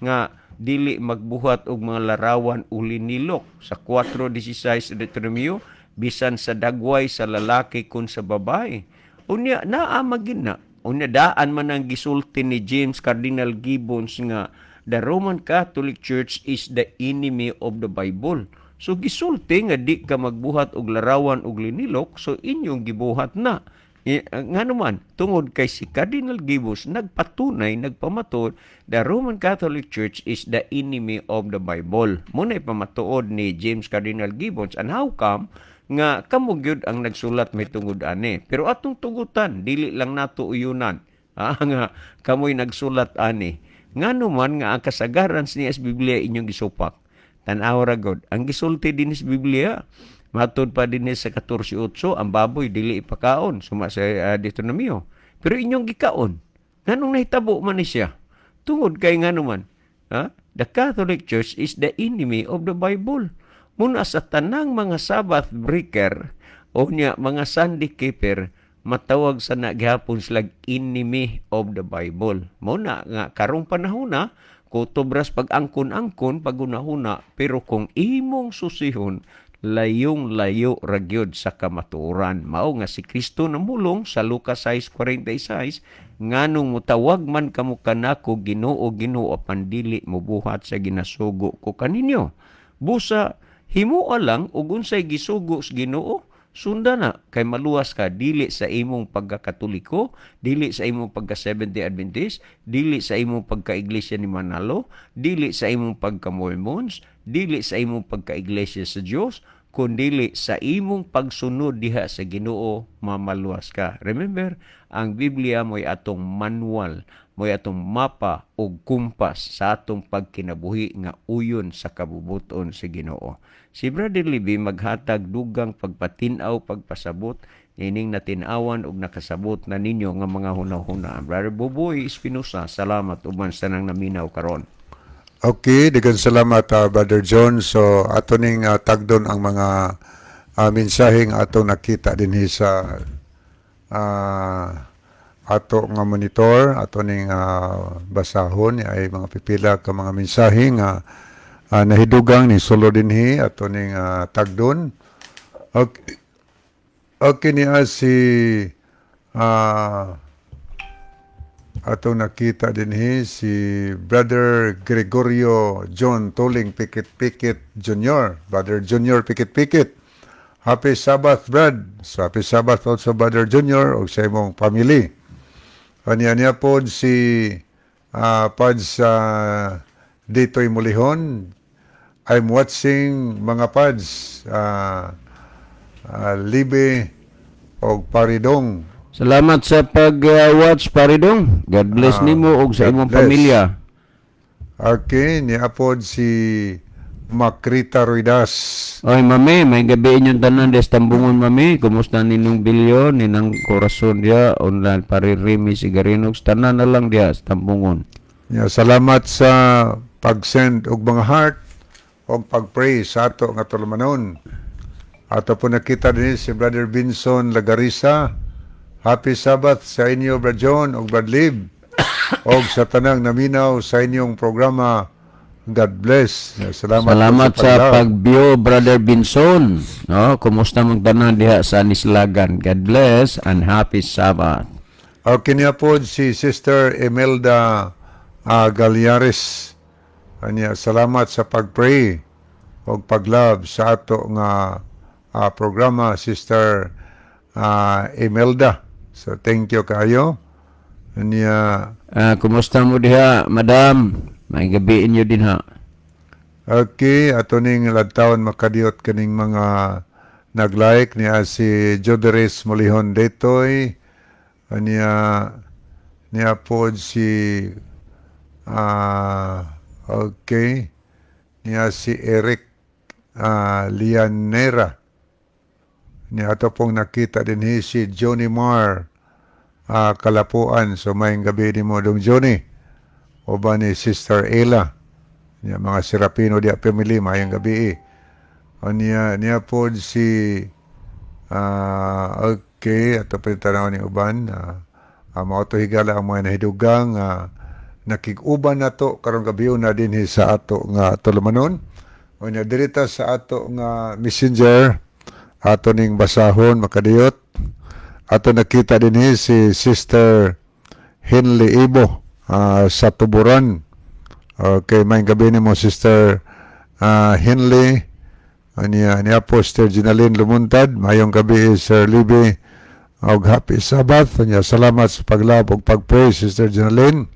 nga dili magbuhat og mga larawan uli nilok sa 4:16 Deuteronomio bisan sa dagway sa lalaki kun sa babae. Unya naa magina unya daan man ang gisulti ni James Cardinal Gibbons nga the Roman Catholic Church is the enemy of the Bible. So gisulti nga di ka magbuhat og larawan og linilok, so inyong gibuhat na. Nga naman, tungod kay si Cardinal Gibbons nagpatunay, nagpamatod, the Roman Catholic Church is the enemy of the Bible. Muna'y pamatuod ni James Cardinal Gibbons. And how come nga kamo gyud ang nagsulat may tungod ani? Pero atong tugutan, dili lang nato uyunan. Nga kamoy nagsulat ani. Nga naman nga ang kasagaran niya sa Biblia inyong gisupak. Tanaw ra gud ang gisulti din sa Biblia. Matod pa din sa 14:8, ang baboy dili ipakaon suma sa Deuteronomio. Pero inyong gikaon. Nganong nahitabo man ni siya? Tungod kay ngano man, the Catholic Church is the enemy of the Bible. Muna sa tanang mga Sabbath breaker o niya mga Sunday keeper, matawag sa naghapon silang enemy of the Bible. Muna nga karong panahon na, kutobras pag-angkon-angkon, pag-unahuna, pero kung imong susihon, layong-layo ragyod sa kamatuoran. Mao nga si Kristo namulong sa Lucas 6:46, nganong mutawag man kamo kanako Ginoo, Ginoo, pandili mo buhat sa ginasugo ko kaninyo. Busa himuo lang ug unsay gisugo sa Ginoo, sunda na kay maluwas ka dili sa imong pagkakatoliko, dili sa imong pagka-Seventh-day Adventist, dili sa imong pagka-iglesia ni Manalo, dili sa imong pagka-Mormons, dili sa imong pagka-iglesia sa Dios, kundi sa imong pagsunod diha sa Ginoo, mamaluwas ka. Remember, ang Biblia mo'y atong manual, mo'y atong mapa o kumpas sa atong pagkinabuhi nga uyon sa kabubuton sa Ginoo. Si Brother Libby maghatag dugang pagpatinaw, pagpasabot, ining natinawan ug nakasabot na ninyo nga mga hunahuna. Brother Buboy Espinosa, salamat uban sa nang naminaw karon. Okay, daghang salamat Brother John. So ato ning tagdon ang mga mensaheng atong nakita dinhi sa ato nga monitor, ato ning basahon ay mga pipila ka mga mensahe nga nahidugang ni solo dinhi ato ning tagdon. Okay niya si ato nakita dinhi si Brother Gregorio John Toling Pikit-Pikit Jr. Brother Junior Pikit-Pikit. Happy Sabbath, Brad. So, happy Sabbath also, Brother Junior, o sa imong family. Niya po si Pads Ditoy Mulihon. I'm watching mga Pads Libe o Paridong. Salamat sa pag-watch, Paridong. God bless nimo og sa God imong bless. pamilya. Okay, niya po si Makrita Ruidas. Oy, mami, may gabi inyong tanan des tambungon, mami. Kumusta ninong bilyo, ninang korason dia, online paririmi, sigarinog, tanan na lang dia sa tambungon. Salamat sa pag-send og mga heart og pag-pray sa ato nga tulumanon. Ato po nakita din si Brother Vinson Lagarisa. Happy Sabbath sa inyo, Brad John og Brad Lib. Og sa tanang naminaw sa inyong programa. God bless. Salamat sa pag-view, Brother Binson. No, kumusta mong tanan diha sa Anislagan. God bless and happy Sabbath. Okay niya po si Sister Imelda Galyares. Salamat sa pag-pray o pag-love sa ato nga programa, Sister Imelda. So, thank you kayo. Kumusta mo diha, Madam? May gabi inyo din ha. Okay, ato ning ladtawon makadiyot kaning mga nag-like niya si Joderis Molihon Detoy. Niya po si okay. Niya si Eric Lianera. Niya ato pong nakita din si Johnny Mar Kalapuan. So may gabi ni mo dong Johnny. O ba ni Sister Ella. Niya mga Serapino dia family mayang gabi. O niya po si okay, ato pa tanaw ni uban mao to higala ang mga nahidugang nakig-uban nato karon gabi na din sa ato nga tulumanon. O niya dirita sa ato nga messenger ato ning basahon makadiyot. Ato nakita din si Sister Henley Ibo sa Tuburan. Okay, may gabi ni mo Sister Henley. Niya po Sister Ginaline Lumuntad. Mayong gabi Sir Libby. Og happy Sabbath. Salamat sa paglab og pag-pray Sister Ginaline.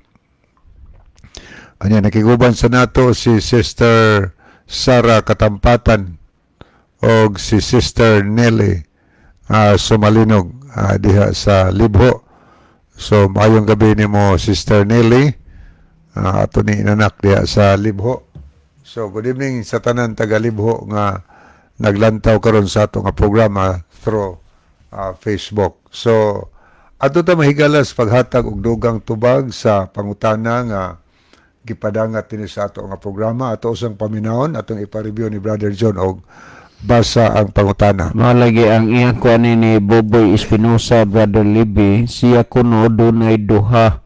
Nakiguban sa nato si Sister Sara Katampatan og si Sister Nelly Sumalinog diha sa Libho. So, mayong gabi ni mo, Sister Nelly, ato ni inanak diya sa Libho. So, good evening sa tanan taga Libho nga naglantaw karon sa ato nga programa through Facebook. So, ato ta mahigalas paghatag og dugang tubag sa pangutana nga gipadangat din sa ato nga programa. Ato usang paminahon, atong ipa-review ni Brother John og basa ang pangutana. Malagi ang iya ko ni Boboy Espinosa, Brother Libby, siya kuno dunay duha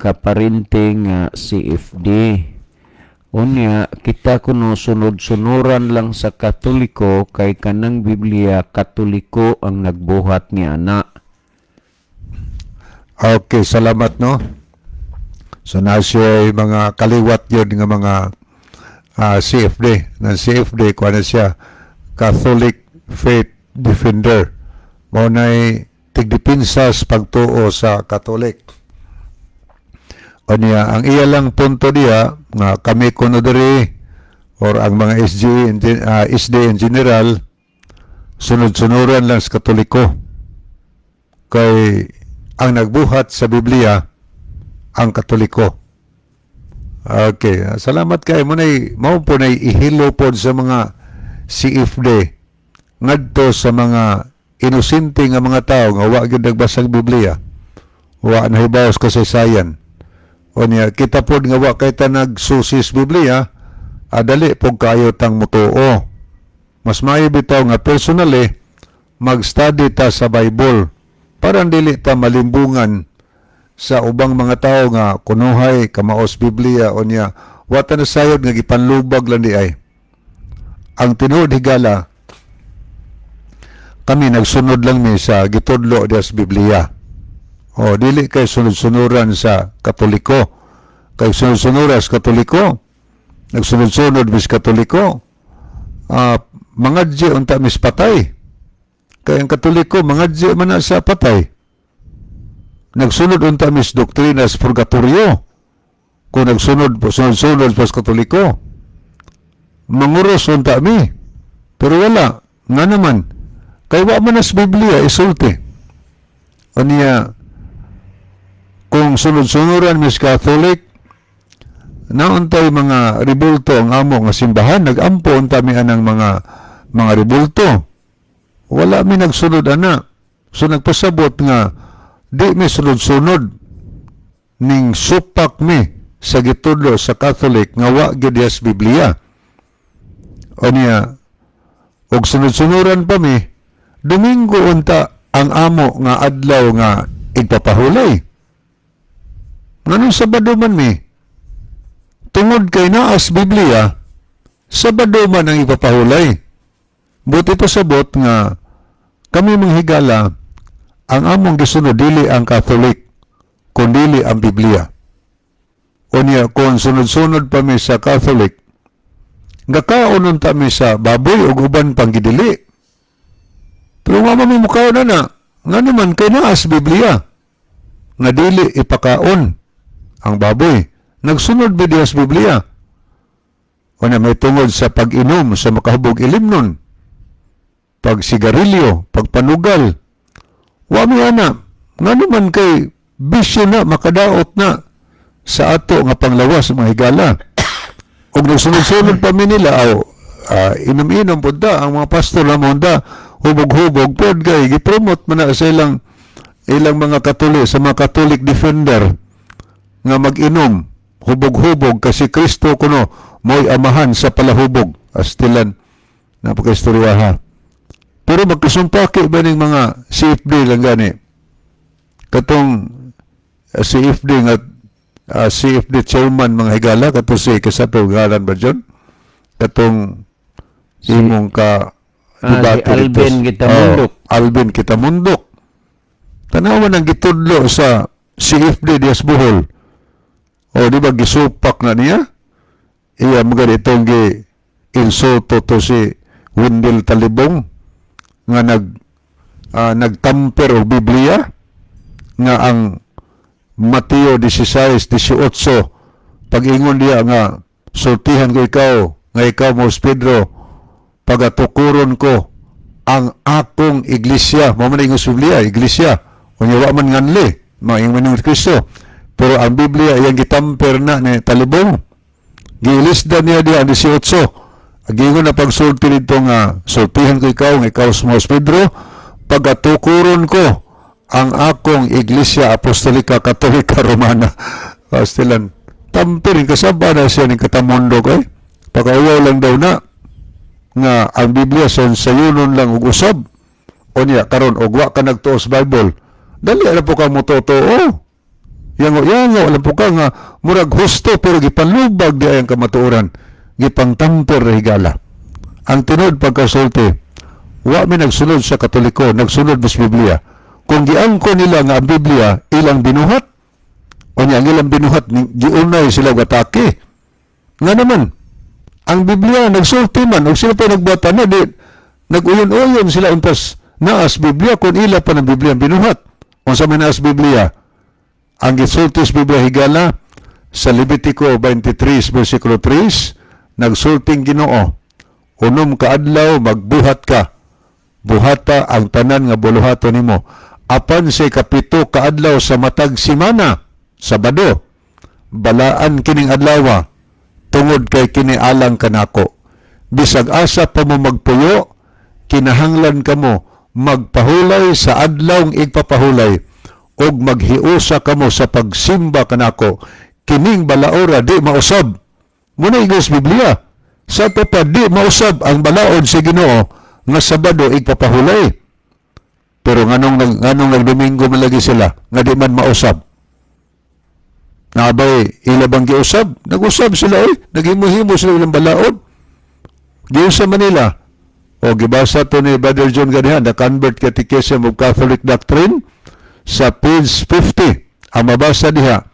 kaparinting CFD. Unya, kita kuno sunod-sunuran lang sa Katoliko kay kanang Biblia Katoliko ang nagbuhat ni ana. Okay, salamat no. So nasyo mga kaliwat yun nga mga CFD. Ng CFD, kuha na siya, Catholic Faith Defender. Maunay tigdepinsas pagtuo sa Katolik. O niya, ang iya lang punto diya, nga kami kuno diri, or ang mga SD in general, sunod-sunuran lang sa Katoliko. Kay ang nagbuhat sa Biblia, ang Katoliko. Okay, salamat kay mo nay mao po nay ihilo pod sa mga CFD ngadto sa mga inosente nga mga tao nga wa gyud nagbasag Biblia, wa nahibawas kasaysayan. O niya kita pod nga wa kay ta nagsusis Biblia, adali pog kayo tang mutuo. Mas maayo bitaw nga personally mag-study ta sa Bible Para dili ta malimbungan sa ubang mga tao nga kunuhay kamaos Biblia o niya wata na sayod nga gipanlubag lang di ay. Ang tinuod higala kami nagsunod lang mi sa gitudlo di sa Biblia. O dili kay sunod-sunuran sa Katoliko. Kay sunod-sunuran sa Katoliko, nagsunod-sunod mis Katoliko. Mangadji unta mis patay. Kay ang Katoliko mangadji man na sa patay. Nagsunod unta mis doktrina sa purgatorio. Kung nagsunod sunod pa sa Katoliko. Manguros unta mi. Pero wala, nga naman. Kay wa man sa Biblia isulti. O niya, kung sunod-sunuran mis Catholic, nauntay mga ribulto ang amo nga simbahan, nagampo unta mi anang mga ribulto. Wala mi nagsunod ana. So nagpasabot nga di mi sunod-sunod ning supak mi sa gitudlo sa Catholic nga wa gyud sa Biblia. O niya, og sunod-sunuran pa mi, Domingo unta ang amo nga adlaw nga igpapahulay. Nganong Sabado man mi? Tungod kay naas Biblia, Sabado man ang ipapahulay. Buti pasabot nga kami manghigala ang among gisunod dili ang Catholic, kundi ang Biblia. O niya, kung sunod-sunod pa mi sa Catholic, gakaon unta mi sa baboy o uban pang gidili. Pero nga mi mukaon na nga naman kay naas Biblia, nga dili ipakaon ang baboy. Nagsunod ba diya sa Biblia? O na may tungod sa pag-inom sa makahubog ilimnon, pag-sigarilyo, pagpanugal. Wa mi ana, nga naman kay bisyo na, makadaot na sa ato nga panglawas mga higala. O nagsunod-sunod pa mi nila, inom-inom po da, ang mga pastor na mo da, hubog-hubog po, kay gipromote man na sa ilang mga Katolik, sa mga Catholic defender, nga mag-inom, hubog-hubog, kasi Kristo kuno, mo'y amahan sa palahubog, astilan, napaka-istoryaha. Pero magkasumpaki ba ng mga CFD lang gani? Katong CFD nga, CFD chairman mga higala, katong si Kasato Galan ba dyan? Katong imong ka si Alvin Kitamundok. Alvin Kitamundok. Tanawan ang gitudlo sa CFD Dias Bohol. O di ba gisupak na niya? Iya mga itong insulto to si Wendell Talibong nga nagtamper o Biblia nga ang Mateo 16:18 pag-ingon diya nga sultihan ko ikaw nga ikaw Mos Pedro pagatukuron ko ang akong iglesia. Mo man ingos Biblia, iglesia. Unya wa man nganli, maingman ng Kristo. Pero ang Biblia iyang gitamper na ni Talibong. Gilisda niya diya 18. Agingon na pagsulti nito nga sultihan ko ikaw nga ikaw Mos Pedro pagatukuron ko ang akong iglesia apostolika katolika romana. Pastilan tamperin kasaba na siya ng Katamundo kay pagkawaw lang daw na nga ang Biblia sa sayunon lang ug usab o niya karon og wa ka nagtuos Bible dali na po ka mo totoo yango alam po ka nga murag husto pero gipanlubag di ang kamatuoran gipangtamper na higala ang tunod pagkasulti wa mi nagsunod sa Katoliko nagsunod sa Biblia kung giangko nila nga ang Biblia ilang binuhat o niya ang ilang binuhat giunay sila gatake nga naman ang Biblia nagsulti man o sila pa nagbata na di nag-uyon-uyon sila untas naas Biblia kung ila pa ng Biblia binuhat kung sa may naas Biblia ang gisulti sa Biblia higala sa Levitico 23 versikulo 3 nagsulting Ginoo unom ka adlaw magbuhat ka buhata ang tanan nga buluhaton nimo apan sa kapito ka adlaw sa matag simana Sabado balaan kining adlaw tungod kay kinialang kanako. Bisag asa pa mo magpuyo, kinahanglan kamo magpahulay sa adlawng igpapahulay og maghiusa kamo sa pagsimba kanako. Kining balaora di mausab. Muna igos Biblia. Sa pa di mausab ang balaod sa Ginoo nga Sabado igpapahulay. Pero nganong nagdomingo man lagi sila, nga di man mausab. Nabay, ilabang giusab, nag-usab sila naghimo-himo sila ilang balaod. Giyon sa Manila, o gibasa to ni Brother John Ganihan, The Convert Catechism of Catholic Doctrine, sa page 50, ang mabasa diha,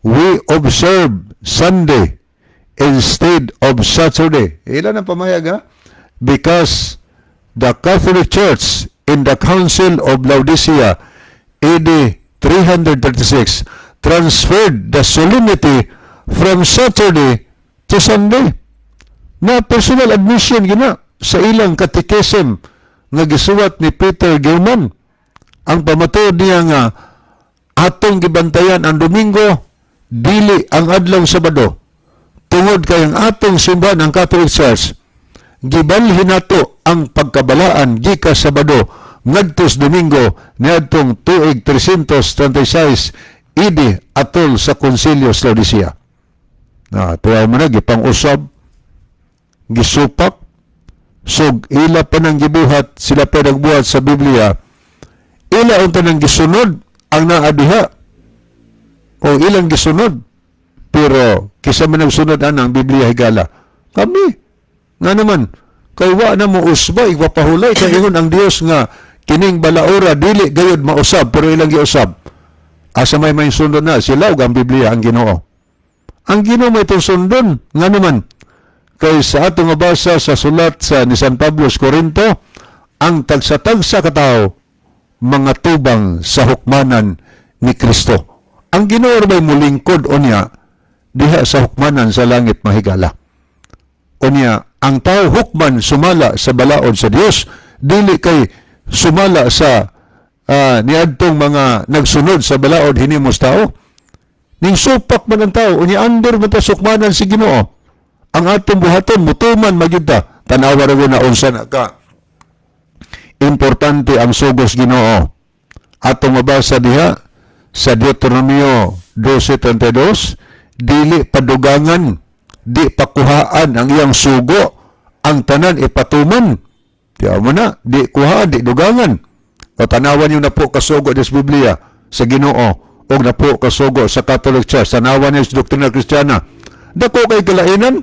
we observe Sunday instead of Saturday. Ilan ang pamayag ha? Because the Catholic Church in the Council of Laodicea AD 336 transferred the solemnity from Saturday to Sunday. Na personal admission gina sa ilang catechism nga gisuwat ni Peter Gilman. Ang pamatuod niya nga atong gibantayan ang Domingo dili ang adlaw Sabado. Tungod kay ang atong simbahan ang Catholic Church gibalhin nato ang pagkabalaan gikas Sabado ngadtos Domingo niadtong tuig 336 idi atol sa Konsilyo sa Laodicea. Tuwa mo na gipang-usab, gisupak, sug ila pa nang gibuhat, sila pa nagbuhat sa Biblia. Ila unta nang gisunod ang naadiha o ilang gisunod. Pero kisa man nagsunod ang Biblia higala. Kami nga naman kay wa na mo usba igpapahulay kay ingon ang Dios nga kining balaura dili gayud mausab pero ilang giusab. Asa may sundon na sila ug ang Biblia ang Ginoo. Ang Ginoo may itong sundon nga naman kay sa atong basa sa sulat sa ni San Pablo sa Corinto, ang tagsa-tagsa katao mga tubang sa hukmanan ni Kristo. Ang Ginoo may mulingkod unya diha sa hukmanan sa langit mahigala. Unya ang tao hukman sumala sa balaod sa Dios, dili kay sumala sa niadtong mga nagsunod sa balaod hinimos tao. Ning supak man ang tao, unya under man ta sukmanan si Ginoo. Ang atong buhaton mutuman magyud-ta. Tanawa ra na unsa na ka. Importante ang sugos Ginoo. Atong mabasa diha sa Deuteronomio 12:32, dili padugangan, di pakuhaan ang iyang sugo, ang tanan ipatuman. Tiyaw mo na, di kuhaan, di dugangan. O tanawan yung napo kasugo sa Biblia sa Ginoo o napo kasugo sa Catholic Church, tanawan yung doktrina Kristiyana. Dako kay kalainan.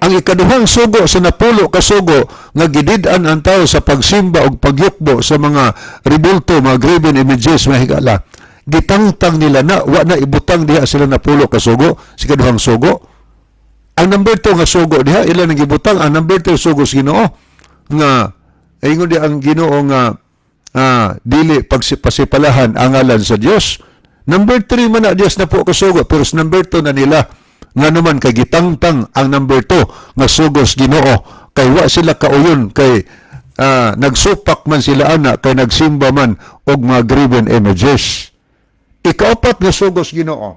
Ang ikaduhang sugo sa napulo kasugo nga gidid-an ang tao sa pagsimba o pagyukbo sa mga rebulto, mga graven images, mga higala. Gitangtang nila na, wa na ibutang diha sila napulo kasugo sa ikaduhang sugo. Ang number 2 nga sugo diha, ilan ang gibutang? Ang number 2 sugo sa Ginoo nga, ingon di ang Ginoo nga dili pagsipasipalahan ang ngalan sa Dios. Number 3 man na Dios na po kasugo, pero sa number 2 na nila nga naman kay gitangtang ang number 2 nga sugos Ginoo kay wa sila kauyon kay nagsupak man sila ana kay nagsimba man og mga graven images. Ikaapat nga sugos Ginoo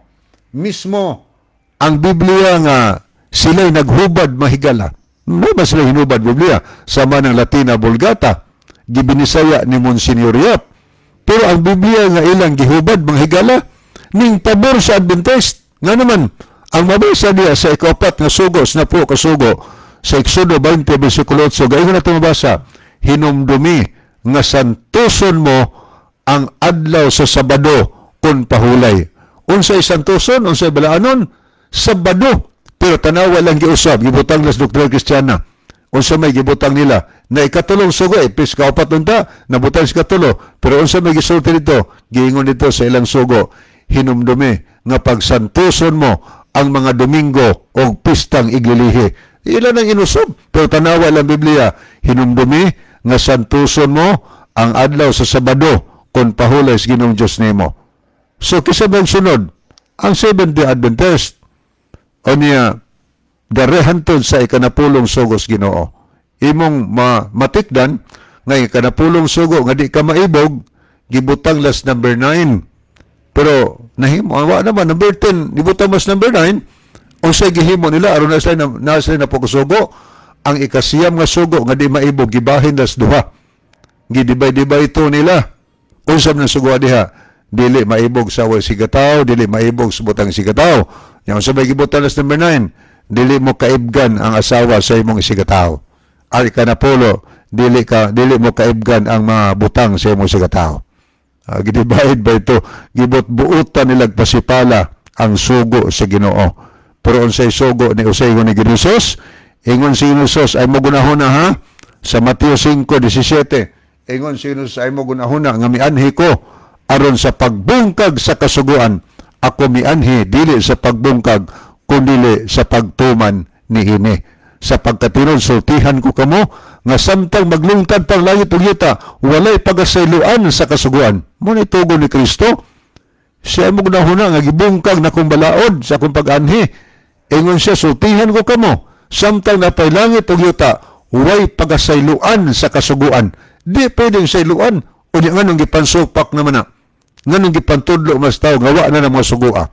mismo ang Biblia nga sila'y naghubad mahigala. May ba sila hinubad Biblia sama ng Latina Vulgata gibinisaya ni Monsignor Yap. Pero ang Biblia nga ilang gihubad mga higala ning pabor sa Adventist. Nga naman, ang mabasa niya sa ikapat nga sugos na po kasugo sa Exodo 20 versikulo 8, gayon na ito mabasa, hinumdumi nga santuson mo ang adlaw sa Sabado kun pahulay. Unsay santuson, unsay balaanon? Sabado. Pero tanawa lang giusab, gibutang las doktrina Kristiyana. Unsa may gibutang nila na ikatulong sugo pis kaupat unta nabutang sa katulo, pero unsa may gisulti dito giingon dito sa ilang sugo, hinumdumi nga pagsantuson mo ang mga Domingo o pistang iglilihi. Ilan ang inusob, pero tanawa lang Biblia, hinumdumi nga santuson mo ang adlaw sa Sabado kon pahulay sa Ginoong Dios nimo. So kisa bang sunod ang Seventh-day Adventist o niya darehantod sa ikanapulong sugos Ginoo. Imong matikdan nga ikanapulong sugo nga di ka maibog, gibutang las number 9. Pero nahimo wa naman number 10, gibutang mas number 9. Unsay gihimo nila aron na sila na pagsugo, ang ikasiyam nga sugo nga di maibog gibahin las duha. Gidibay-dibay ito nila. Unsa man sugo diha? Dili maibog sa way sigataw, dili maibog sa butang sigataw. Yang sabay gibutang las number 9. Dili mo kaibgan ang asawa sa imong isigataw. Al kanapulo, dili mo kaibgan ang mga butang sa imong sigataw. Gidibayad ba ito? Gibot-buutan nilag pasipala ang sugo sa Ginoo. Pero unsay sugo ni usay ni Ginosos, ingon si Ginosos ay mo gunahon na ha sa Mateo 5:17. Ingon si Ginosos ay mo gunahon na nga mianhi ko aron sa pagbungkag sa kasuguan. Ako mianhi dili sa pagbungkag kundi sa pagtuman niini. Sa pagkatinon sultihan ko kamo nga samtang maglungkad pang langit ug yuta walay pagasayloan sa kasuguan. Mo ni tugon ni Kristo. Siya mo gunahon nga gibungkag na kong balaod sa akong pag-anhi. Ingon siya, sultihan ko kamo. Samtang napay langit ug yuta, way pagasayluan sa kasuguan. Di pwedeng sayluan. O di nga nung gipansupak naman na. Nga nung gipantudlo mas tao, ngawa na ng mga sugua.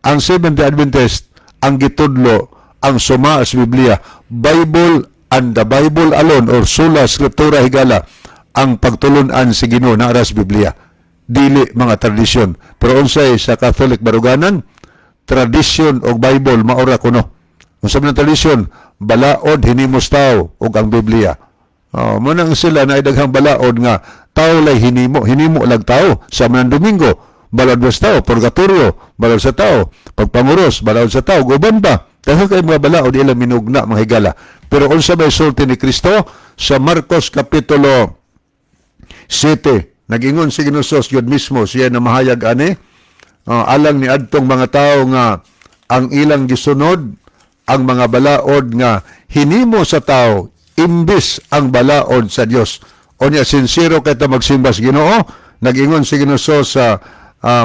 Ang Seventh-day Adventist, ang gitudlo, ang suma sa Biblia, Bible and the Bible alone, or sola scriptura higala, ang pagtulunan sa Ginoo na aras Biblia. Dili mga tradisyon. Pero unsay sa Catholic baruganan, tradisyon o Bible maura kuno. Unsa man tradisyon, balaod hinimos tao ug ang Biblia. Munang sila na daghang balaod nga tao lay hinimo lag tao sa manang Domingo, balaod sa tao, purgatorio, balaod sa tao, pagpanguros, balaod sa tao, guban pa. Dahil kay mga balaod ilang minugna mga higala. Pero unsa may sulti ni Kristo sa Marcos kapitulo 7, nag-ingon si Ginosos yun mismo, siya na mahayag ani, alang ni adtong mga tao nga ang ilang gisunod, ang mga balaod nga hinimo sa tao, imbis ang balaod sa Dios. O niya, sincero kay ta magsimba sa Ginoo, nag-ingon si Ginosos sa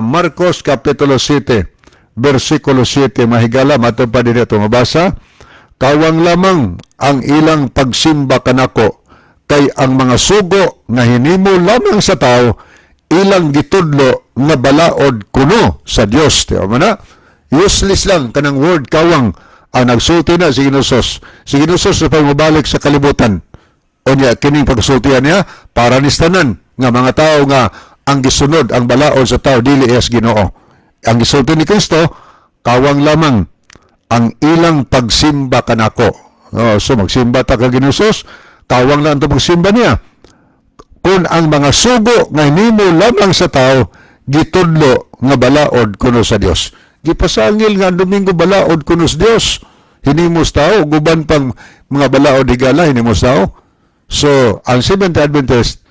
Marcos kapitulo 7, versikulo 7, mahigala, matupad din ito mabasa, kawang lamang ang ilang pagsimba kanako, kay ang mga sugo nga hinimo lamang sa tao ilang gitudlo nga balaod kuno sa Dios. Tiyo man na, useless lang kanang word kawang ang nagsulti na si Ginosos. Si Ginosos na pagmabalik sa kalibutan. O niya, kining pagsultihan niya para nistanan nga mga tao nga ang gisunod ang balaod sa tao dili es Ginoo. Ang gisulti ni Kristo, kawang lamang ang ilang pagsimba kanako. So magsimba ta ka Ginosos, tawang lang ito magsimba niya. Kung ang mga sugo nga hinimo lamang sa tao, gitudlo nga balaod kuno sa Dios. Gipasangil nga Domingo balaod kuno sa Dios. Hinimo sa tao, guban pang mga balaod higala, hinimo sa tao. So, ang Seventh-day Adventist,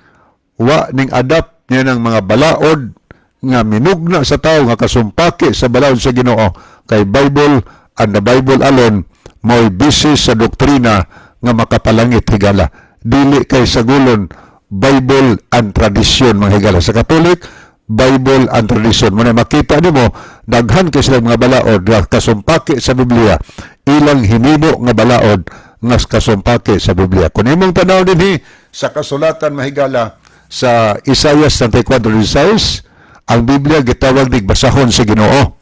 wa ning adapt niya ng mga balaod nga minugna sa tao, nga kasumpaki sa balaod sa Ginoo. Kay Bible and the Bible alone, mo'y bisis sa doktrina nga makapalangit higala. Dili kay sagulon Bible and tradition mga higala. Sa Katolik, Bible and tradition. Muna makita nimo daghan kay sila mga balaod nga kasumpaki sa Biblia. Ilang hinimo nga balaod nga kasumpaki sa Biblia. Kung imong tanaw dinhi sa kasulatan mahigala sa Isaiah 34:16, ang Biblia gitawag dig basahon sa Ginoo.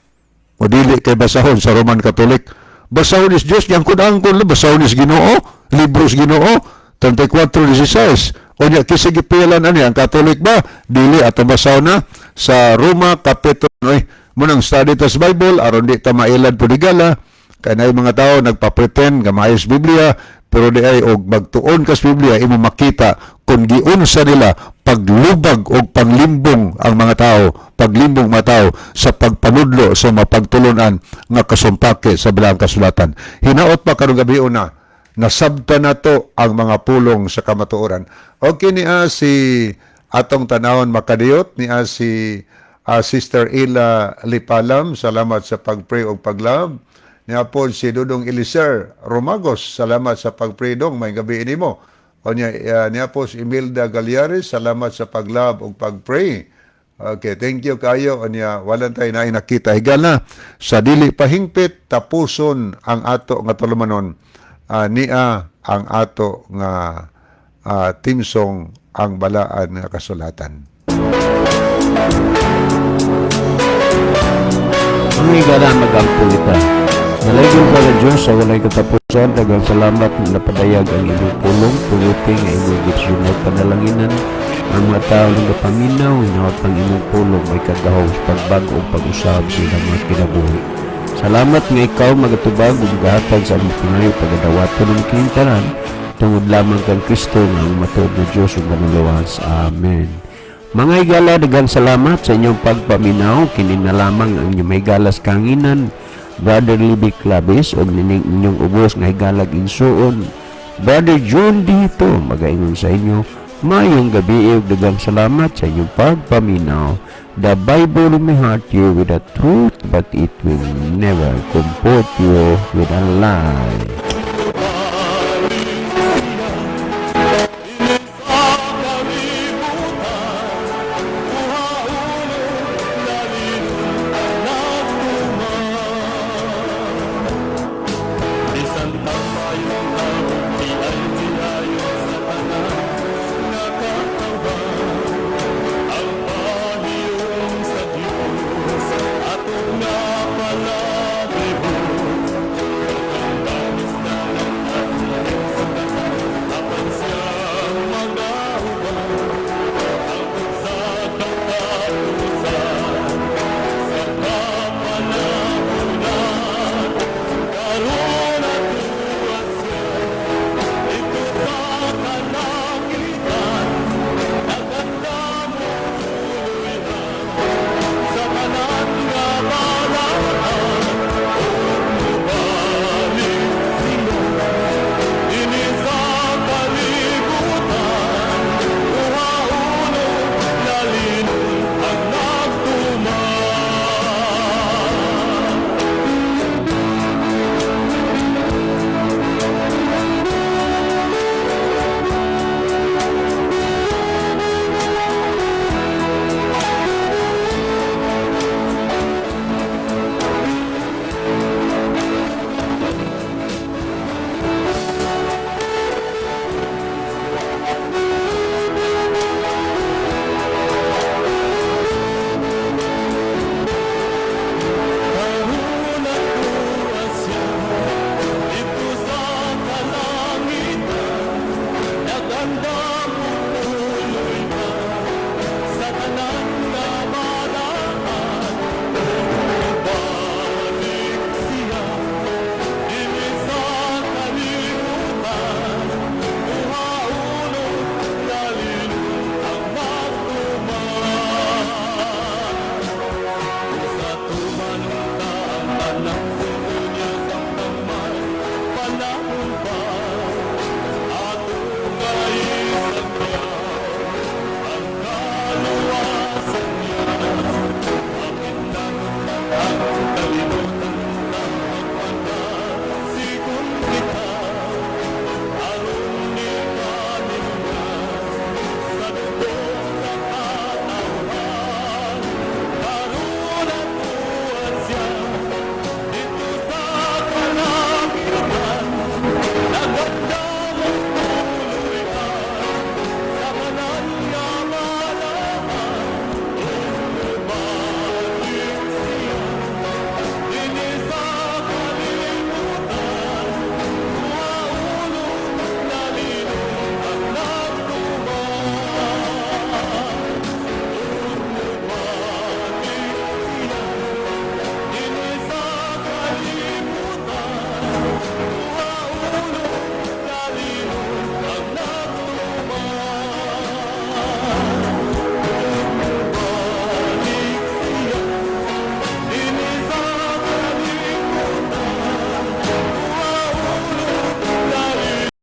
O dili kay basahon sa Roman Catholic. Basahon is Diyos, yang kunangkon lang, basahon is Ginoo, libros Ginoo, 34:16. O niya, kisigipilan ani, ang Catholic ba? Dili, ato basahon na sa Roma, kapitulo, munang study tas Bible, aron di ta mailad po digala, kaya na mga tao nagpa-pretend, nga maayos Biblia, pero di ay, og magtuon kas Biblia, imo makita, kung giunsa nila, paglubag o panglimbong ang mga tao, paglimbong mga tao sa pagpanudlo sa mapagtulunan nga kasumpake sa bilang kasulatan. Hinaot pa karong gabi una, nasabta na to ang mga pulong sa kamatuoran. Okay niya si atong tanawon makadiyot, niya si Sister Ila Lipalam, salamat sa pagpray o paglab. Niya po si Dudong Eliser Romagos, salamat sa pagpray dong, may gabi nimo. O niya po si Imelda Galyares, salamat sa paglab o pagpray. Okay, thank you kayo. O niya, walang tayo na nakita. Higala, sa dili pahingpit, tapuson ang ato nga tulumanon. Niya ang ato nga team song, ang balaan nga kasulatan. Ang higala magampulitan. Nalayon ka na Diyos sa walay katapusan, dagang salamat na napadayag ang inyong pulong, puluti nga inyong gitsunod panalanginan, ang mga tao ng kapaminaw, inawat pang inyong pulong, may kagahong pagbago o pag-usab sa ilang mga kinabuhi. Salamat nga ikaw magatubag ug gahatag sa among pinayo pagadawaton ng kinintaran, tungod lamang kang Kristo nga ang matuod na Diyos ug manuluwas. Amen. Mga higala, daghang salamat sa inyong pagpaminaw. Kini na lamang ang inyong mahigalas kanginan, Brother Libby Clavis, o nining inyong ubos nga higalag insuon, Brother John dito, magaingon sa inyo, mayong gabi ug daghang salamat sa inyong pagpaminaw. The Bible may hurt you with a truth, but it will never comport you with a lie.